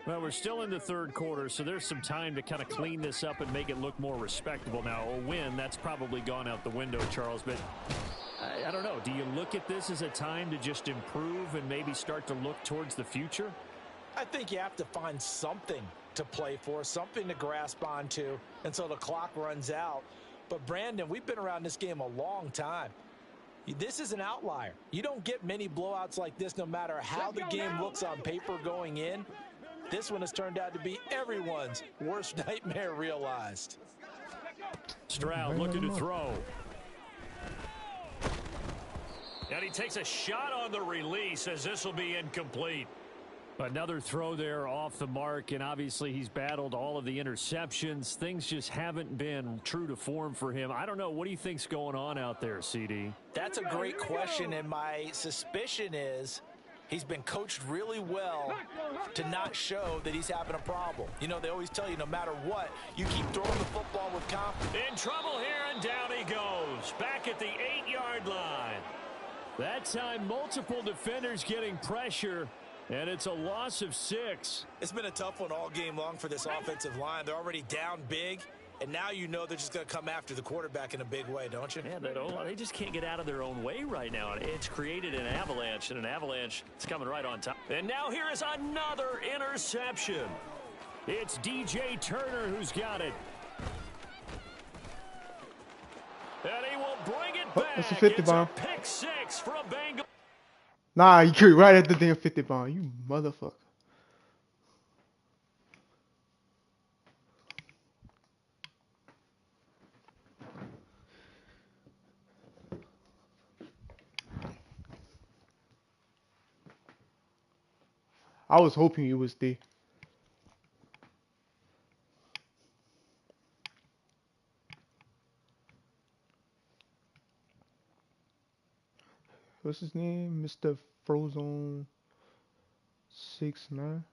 Well, we're still in the 3rd quarter, so there's some time to kind of clean this up and make it look more respectable. Now, a win, that's probably gone out the window, Charles, but I don't know. Do you look at this as a time to just improve and maybe start to look towards the future? I think you have to find something to play for, something to grasp onto until the clock runs out. But, Brandon, we've been around this game a long time. This is an outlier. You don't get many blowouts like this no matter how the game looks on paper going in. This one has turned out to be everyone's worst nightmare realized. Stroud looking to throw. And he takes a shot on the release as this will be incomplete. Another throw there off the mark, and obviously he's battled all of the interceptions. Things just haven't been true to form for him. I don't know. What do you think's going on out there, CD? That's a great question, and my suspicion is he's been coached really well to not show that he's having a problem. You know, they always tell you no matter what, you keep throwing the football with confidence. In trouble here, and down he goes. Back at the 8-yard line. That time, multiple defenders getting pressure. And it's a loss of 6. It's been a tough one all game long for this offensive line. They're already down big, and now you know they're just going to come after the quarterback in a big way, don't you? Yeah, they just can't get out of their own way right now. It's created an avalanche, and an avalanche is coming right on top. And now here is another interception. It's DJ Turner who's got it. And he will bring it back. That's a 50 bomb. It's a pick 6 for a Bengal. Nah, you carry right at the damn 50 bomb. You motherfucker. I was hoping you would stay. What's his name? Mr. Frozone 69.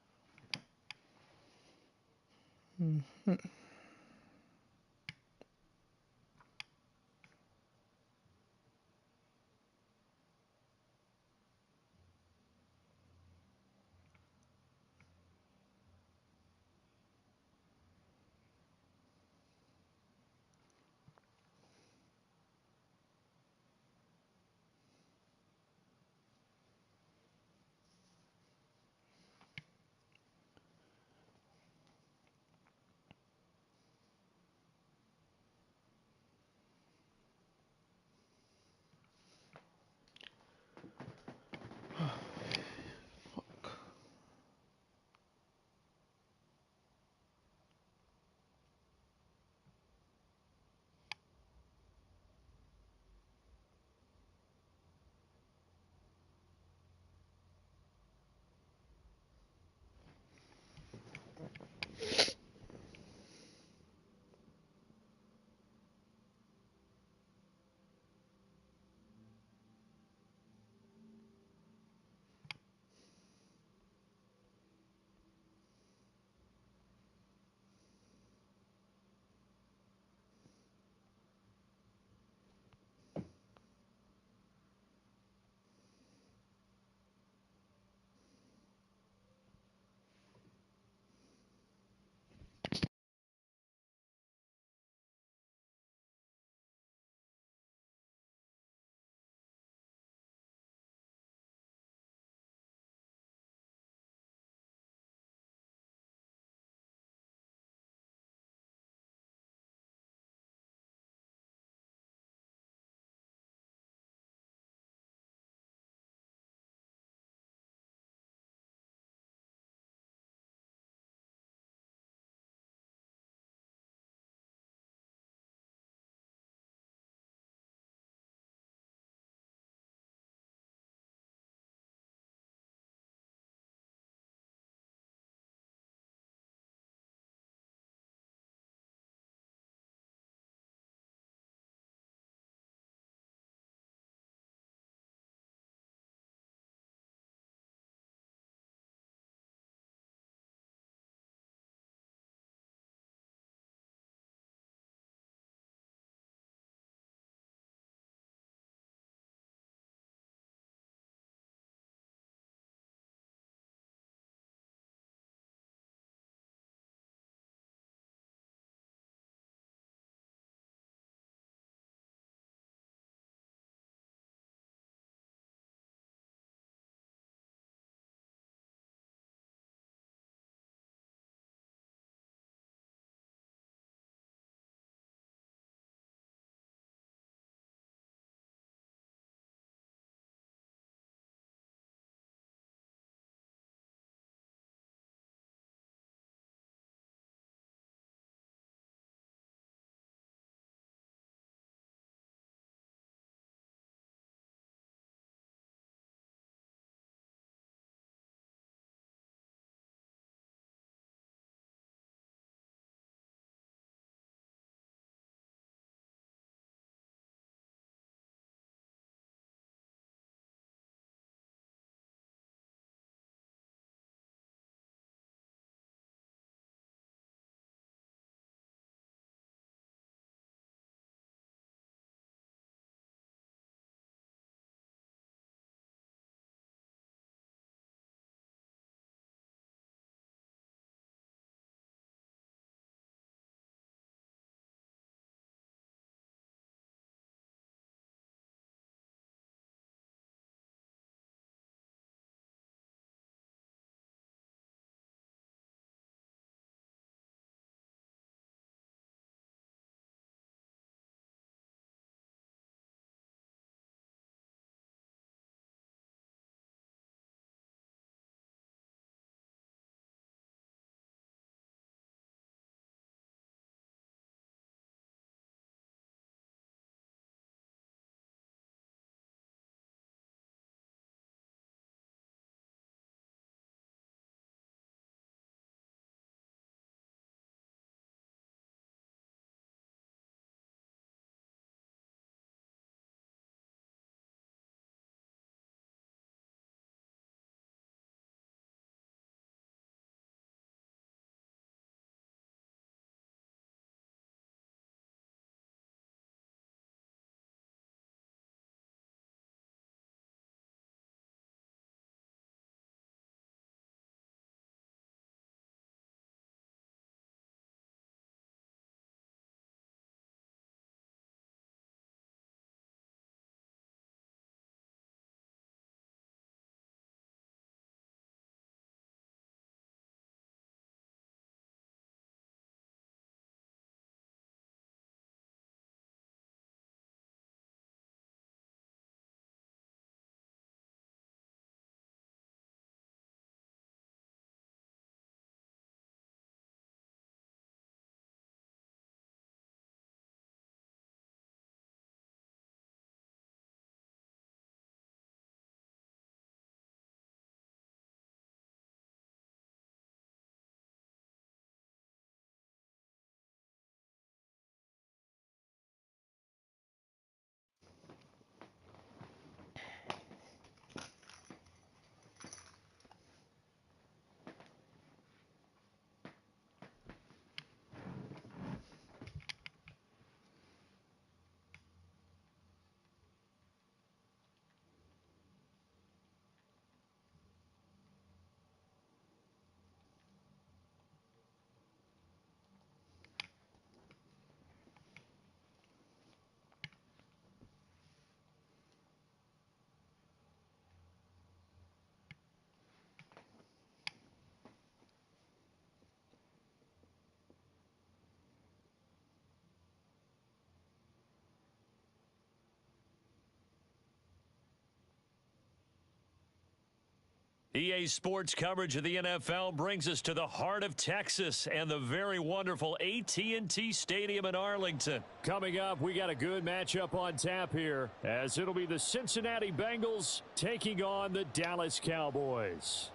EA Sports coverage of the NFL brings us to the heart of Texas and the very wonderful AT&T Stadium in Arlington. Coming up, we got a good matchup on tap here, as it'll be the Cincinnati Bengals taking on the Dallas Cowboys.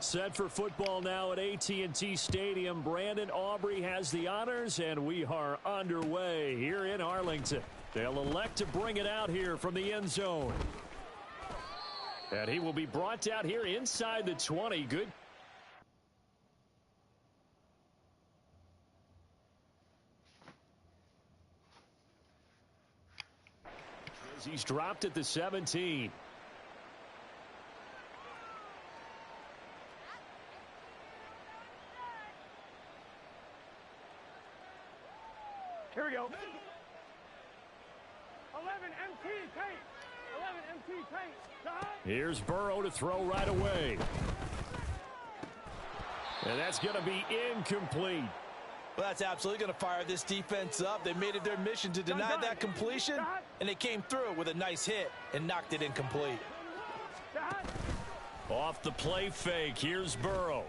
Set for football now at AT&T Stadium. Brandon Aubrey has the honors, and we are underway here in Arlington. They'll elect to bring it out here from the end zone. And he will be brought out here inside the 20. Good. He's dropped at the 17. Here we go. 11 MT paint. 11 MT paint. Here's Burrow to throw right away. And that's going to be incomplete. Well, that's absolutely going to fire this defense up. They made it their mission to deny that completion, and they came through with a nice hit and knocked it incomplete. Off the play fake, here's Burrow.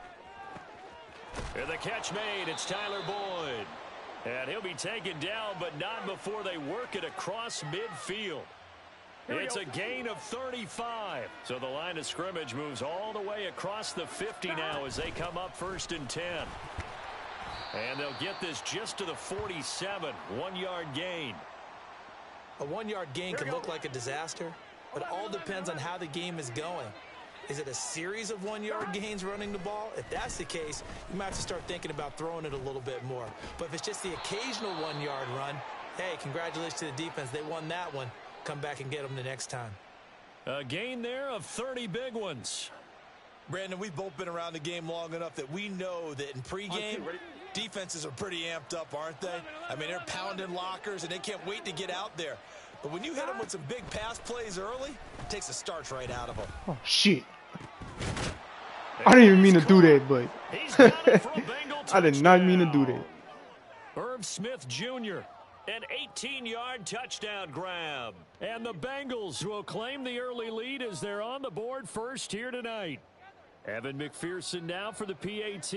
And the catch made, it's Tyler Boyd. And he'll be taken down, but not before they work it across midfield. It's a gain of 35. So the line of scrimmage moves all the way across the 50 now as they come up 1st and 10. And they'll get this just to the 47, 1-yard gain. A 1-yard gain can look like a disaster, but it all depends on how the game is going. Is it a series of 1-yard gains running the ball? If that's the case, you might have to start thinking about throwing it a little bit more. But if it's just the occasional 1-yard run, hey, congratulations to the defense. They won that one. Come back and get them the next time. A gain there of 30 big ones. Brandon, we've both been around the game long enough that we know that in pregame, defenses are pretty amped up, aren't they? I mean, they're pounding lockers, and they can't wait to get out there. But when you hit them with some big pass plays early, it takes the starch right out of them. Oh, shit. I didn't even mean to do that, but I did not mean to do that. Irv Smith Jr., an 18-yard touchdown grab. And the Bengals will claim the early lead as they're on the board first here tonight. Evan McPherson now for the PAT.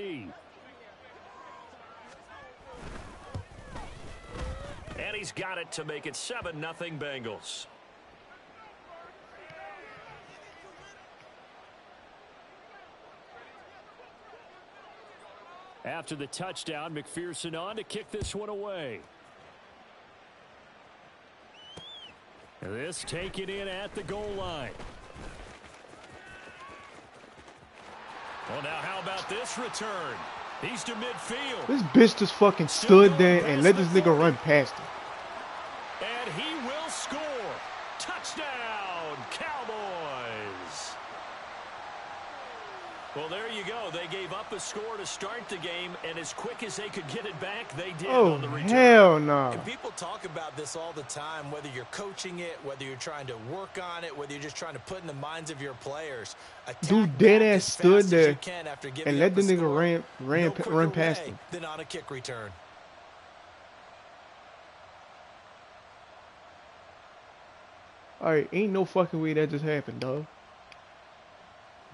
And he's got it to make it 7-0 Bengals. After the touchdown, McPherson on to kick this one away. This taken in at the goal line. Well, now how about this return? He's to midfield. This bitch just fucking stood there and let this nigga run past him. And he will score. Touchdown, Cowboys. Well, there you go. They gave up a score to start the game, and as quick as they could get it back, they did on the return. Hell no. And people talk about this all the time, whether you're coaching it, whether you're trying to work on it, whether you're just trying to put in the minds of your players. Dude dead ass stood there and let the nigga run past him. Then on a kick return. Alright, ain't no fucking way that just happened, dog.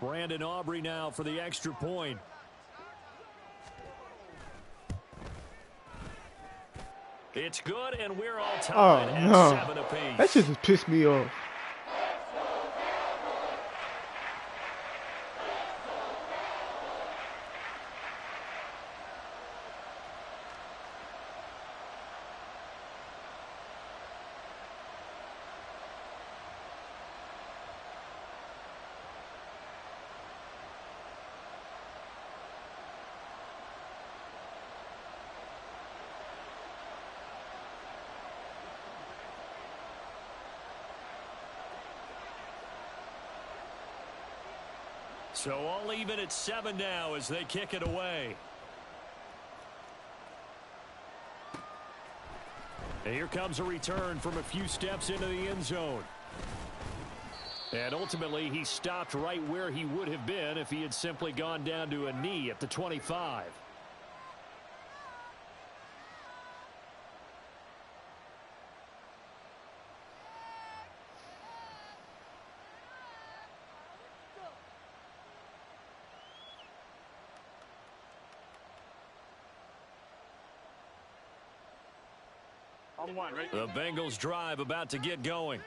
Brandon Aubrey now for the extra point. It's good, and we're all tied at 7 apiece. That shit just pissed me off. So all even at 7 now as they kick it away. And here comes a return from a few steps into the end zone. And ultimately, he stopped right where he would have been if he had simply gone down to a knee at the 25. The Bengals drive about to get going.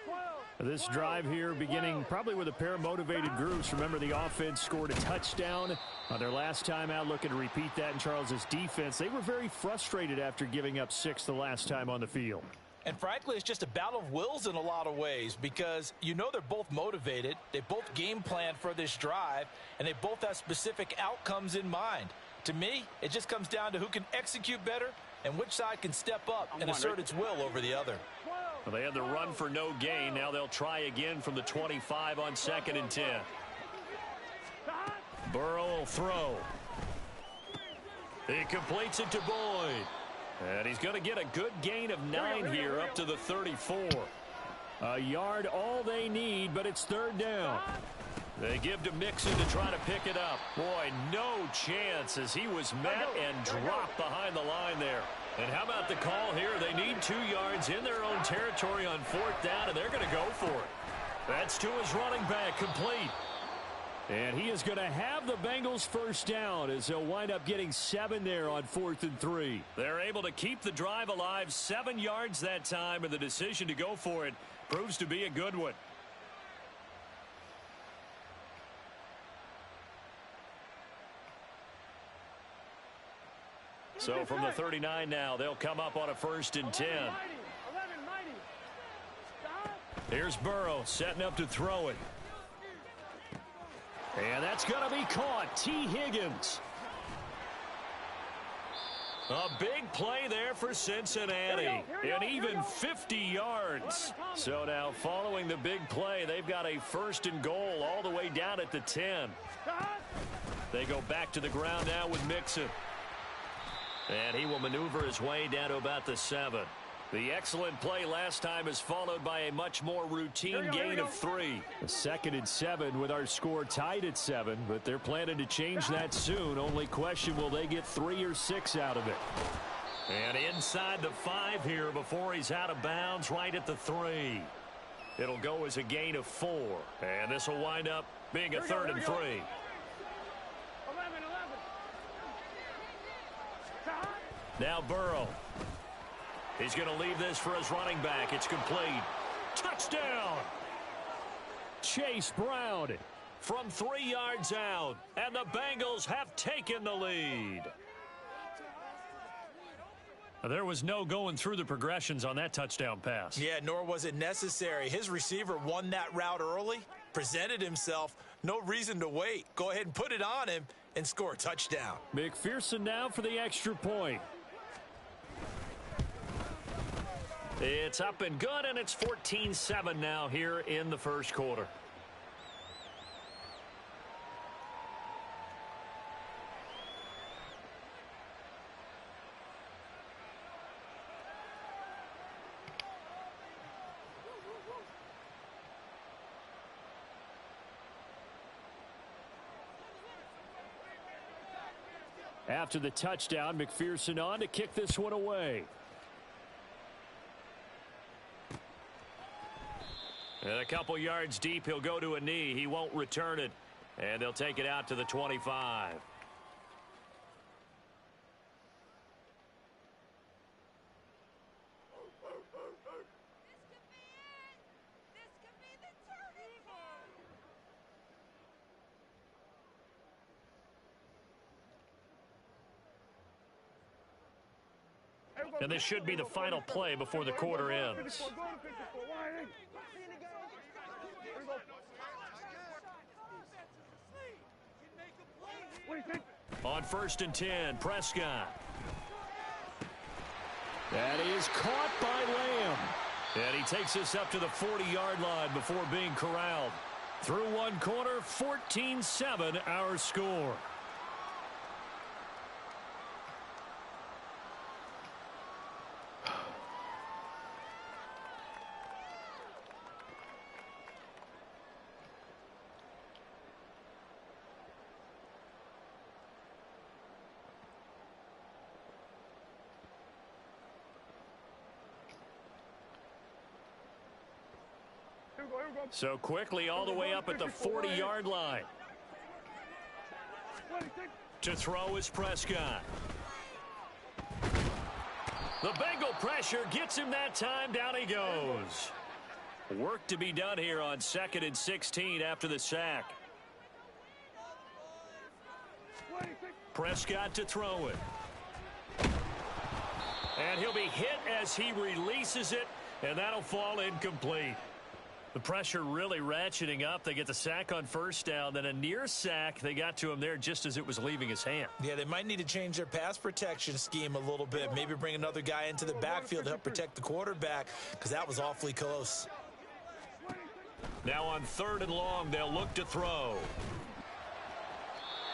This drive here beginning probably with a pair of motivated groups. Remember, the offense scored a touchdown on their last time out, looking to repeat that in Charles's defense. They were very frustrated after giving up 6 the last time on the field. And frankly, it's just a battle of wills in a lot of ways because you know they're both motivated. They both game plan for this drive, and they both have specific outcomes in mind. To me, it just comes down to who can execute better and which side can step up and assert its will over the other. Well, they had the run for no gain. Now they'll try again from the 25 on 2nd and 10. Burrow will throw. He completes it to Boyd. And he's going to get a good gain of 9 here up to the 34. A yard all they need, but it's 3rd down. They give to Mixon to try to pick it up. Boy, no chance as he was met and dropped behind the line there. And how about the call here? They need 2 yards in their own territory on 4th down, and they're going to go for it. That's to his running back, complete. And he is going to have the Bengals first down as they'll wind up getting 7 there on 4th and 3. They're able to keep the drive alive, 7 yards that time, and the decision to go for it proves to be a good one. So from the 39 now, they'll come up on a 1st and 10. Here's Burrow setting up to throw it. And that's going to be caught. T. Higgins. A big play there for Cincinnati. And even 50 yards. So now following the big play, they've got a 1st and goal all the way down at the 10. They go back to the ground now with Mixon. And he will maneuver his way down to about the 7. The excellent play last time is followed by a much more routine gain of 3. A 2nd and 7 with our score tied at 7, but they're planning to change that soon. Only question, will they get 3 or 6 out of it? And inside the 5 here before he's out of bounds right at the 3. It'll go as a gain of 4. And this will wind up being a 3rd and 3. Now Burrow. He's going to leave this for his running back. It's complete. Touchdown! Chase Brown from 3 yards out. And the Bengals have taken the lead. There was no going through the progressions on that touchdown pass. Yeah, nor was it necessary. His receiver won that route early, presented himself. No reason to wait. Go ahead and put it on him and score a touchdown. McPherson now for the extra point. It's up and good, and it's 14-7 now here in the 1st quarter. After the touchdown, McPherson on to kick this one away. And a couple yards deep, he'll go to a knee. He won't return it. And they'll take it out to the 25. And this should be the final play before the quarter ends. On 1st and 10, Prescott. That is caught by Lamb. And he takes us up to the 40-yard line before being corralled. Through one quarter, 14-7 our score. So quickly all the way up at the 40-yard line. To throw is Prescott. The Bengal pressure gets him that time. Down he goes. Work to be done here on 2nd and 16 after the sack. Prescott to throw it. And he'll be hit as he releases it, and that'll fall incomplete. The pressure really ratcheting up. They get the sack on first down, then a near sack. They got to him there just as it was leaving his hand. Yeah, they might need to change their pass protection scheme a little bit. Maybe bring another guy into the backfield to help protect the quarterback, because that was awfully close. Now on 3rd and long, they'll look to throw.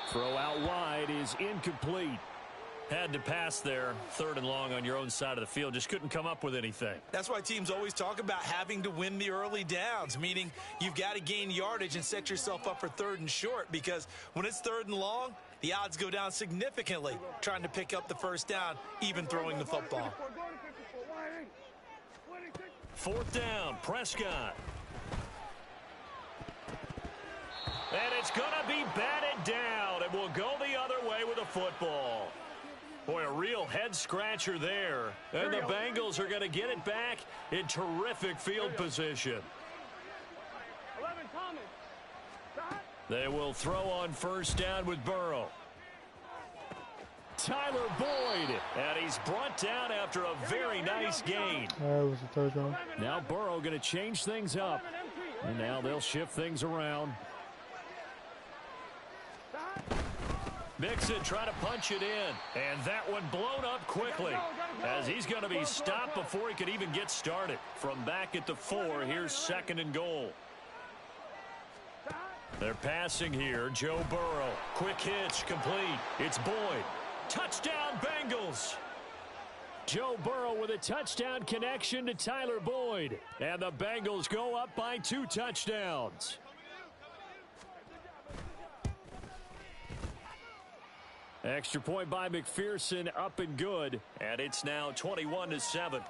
Throw out wide is incomplete. Had to pass there. 3rd and long on your own side of the field. Just couldn't come up with anything. That's why teams always talk about having to win the early downs, meaning you've got to gain yardage and set yourself up for 3rd and short, because when it's 3rd and long, the odds go down significantly trying to pick up the first down, even throwing the football. 4th down, Prescott. And it's going to be batted down, and we'll go the other way with a football. Boy, a real head-scratcher there. And the Bengals are going to get it back in terrific field position. They will throw on first down with Burrow. Tyler Boyd, and he's brought down after a very nice gain. That was the 3rd down. Now Burrow going to change things up. And now they'll shift things around. Mixon trying to punch it in, and that one blown up quickly as he's going to be stopped before he could even get started. From back at the 4, here's 2nd and goal. They're passing here. Joe Burrow, quick hitch, complete. It's Boyd. Touchdown, Bengals. Joe Burrow with a touchdown connection to Tyler Boyd, and the Bengals go up by 2 touchdowns. Extra point by McPherson, up and good, and it's now 21-7.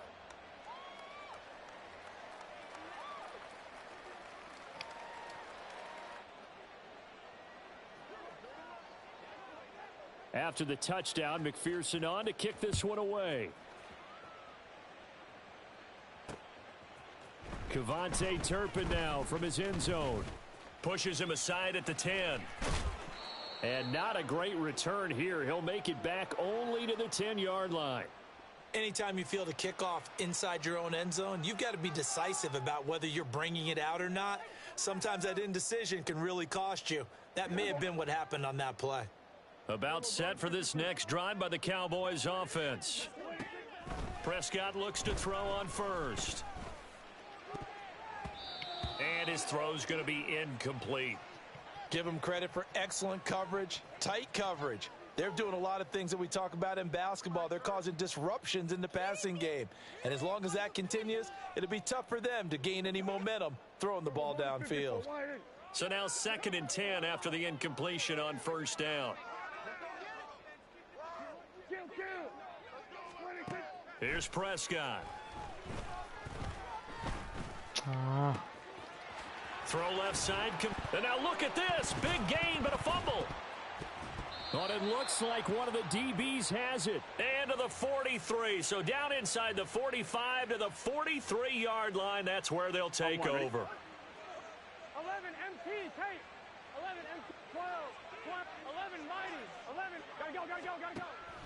After the touchdown, McPherson on to kick this one away. Cavante Turpin now from his end zone. Pushes him aside at the 10. And not a great return here. He'll make it back only to the 10-yard line. Anytime you field a kickoff inside your own end zone, you've got to be decisive about whether you're bringing it out or not. Sometimes that indecision can really cost you. That may have been what happened on that play. About set for this next drive by the Cowboys offense. Prescott looks to throw on first. And his throw's going to be incomplete. Give them credit for excellent coverage, tight coverage. They're doing a lot of things that we talk about in basketball. They're causing disruptions in the passing game. And as long as that continues, it'll be tough for them to gain any momentum throwing the ball downfield. So now 2nd and 10 after the incompletion on first down. Here's Prescott. Throw left side. And now look at this. Big gain, but a fumble. But it looks like one of the DBs has it. And to the 43. So down inside the 45 to the 43-yard line. That's where they'll take over. 11 MT, tape. 11 MT, 12, 11 mighty. 11, gotta go.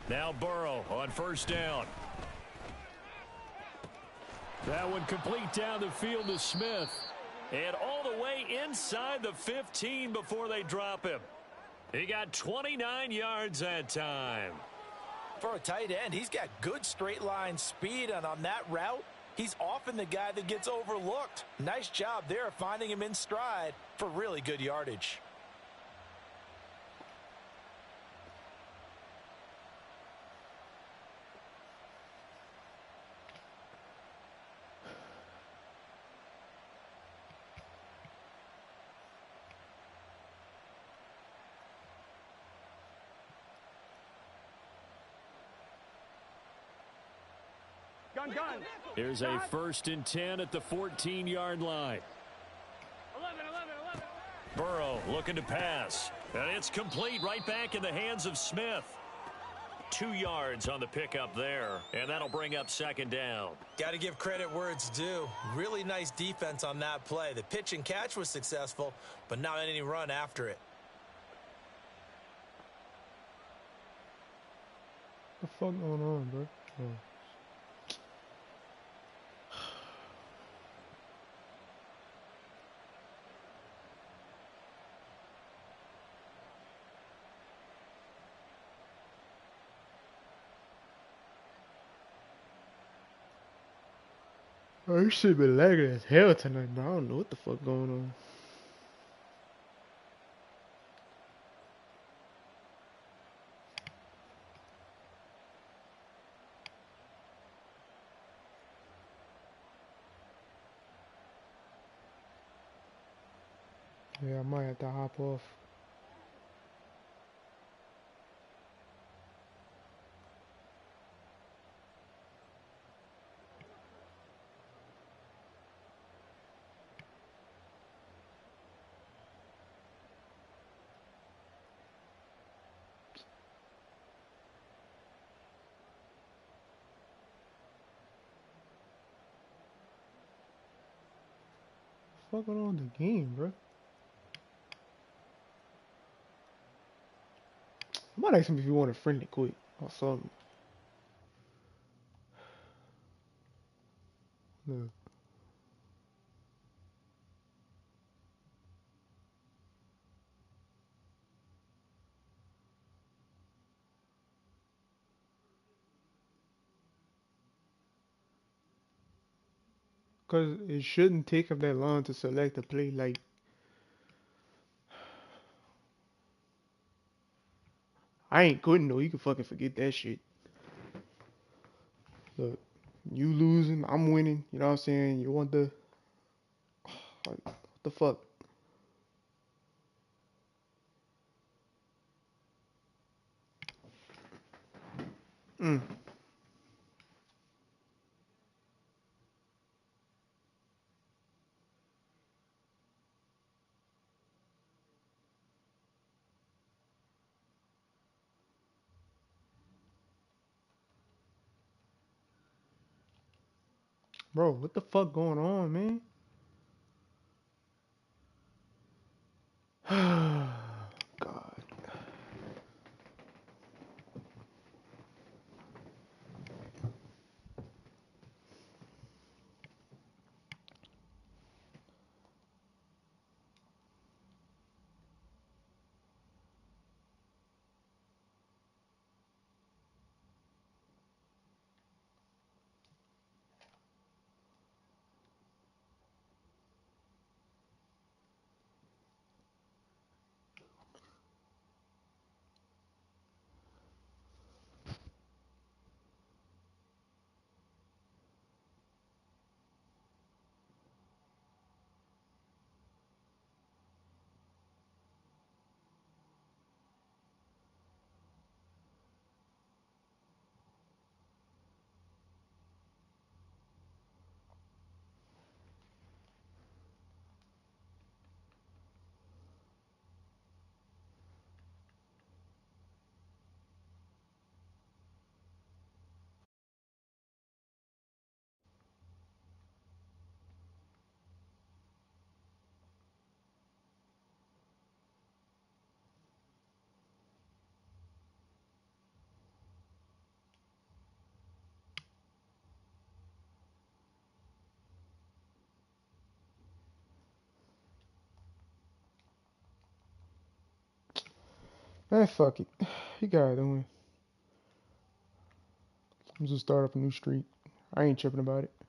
Now Burrow on first down. That one complete down the field to Smith. And all the way inside the 15 before they drop him. He got 29 yards that time. For a tight end, he's got good straight line speed, and on that route, he's often the guy that gets overlooked. Nice job there finding him in stride for really good yardage. Gun. Here's a 1st and 10 at the 14-yard line. 11. Burrow looking to pass. And it's complete right back in the hands of Smith. 2 yards on the pickup there, and that'll bring up 2nd down. Got to give credit where it's due. Really nice defense on that play. The pitch and catch was successful, but not any run after it. What the fuck going on, bro? Oh. Oh, this shit been lagging as hell tonight, bro. I don't know what the fuck going on. Yeah, I might have to hop off. What's going on in the game, bro? I might ask him if you want a friendly quick or something. No. Cause it shouldn't take him that long to select a play. Like, I ain't quitting though. You can fucking forget that shit. Look, you losing, I'm winning. You know what I'm saying? You want the like, what the fuck? Mm. Bro, what the fuck going on, man? God. Man, fuck it. You got it, win. I'm just start up a new streak. I ain't tripping about it.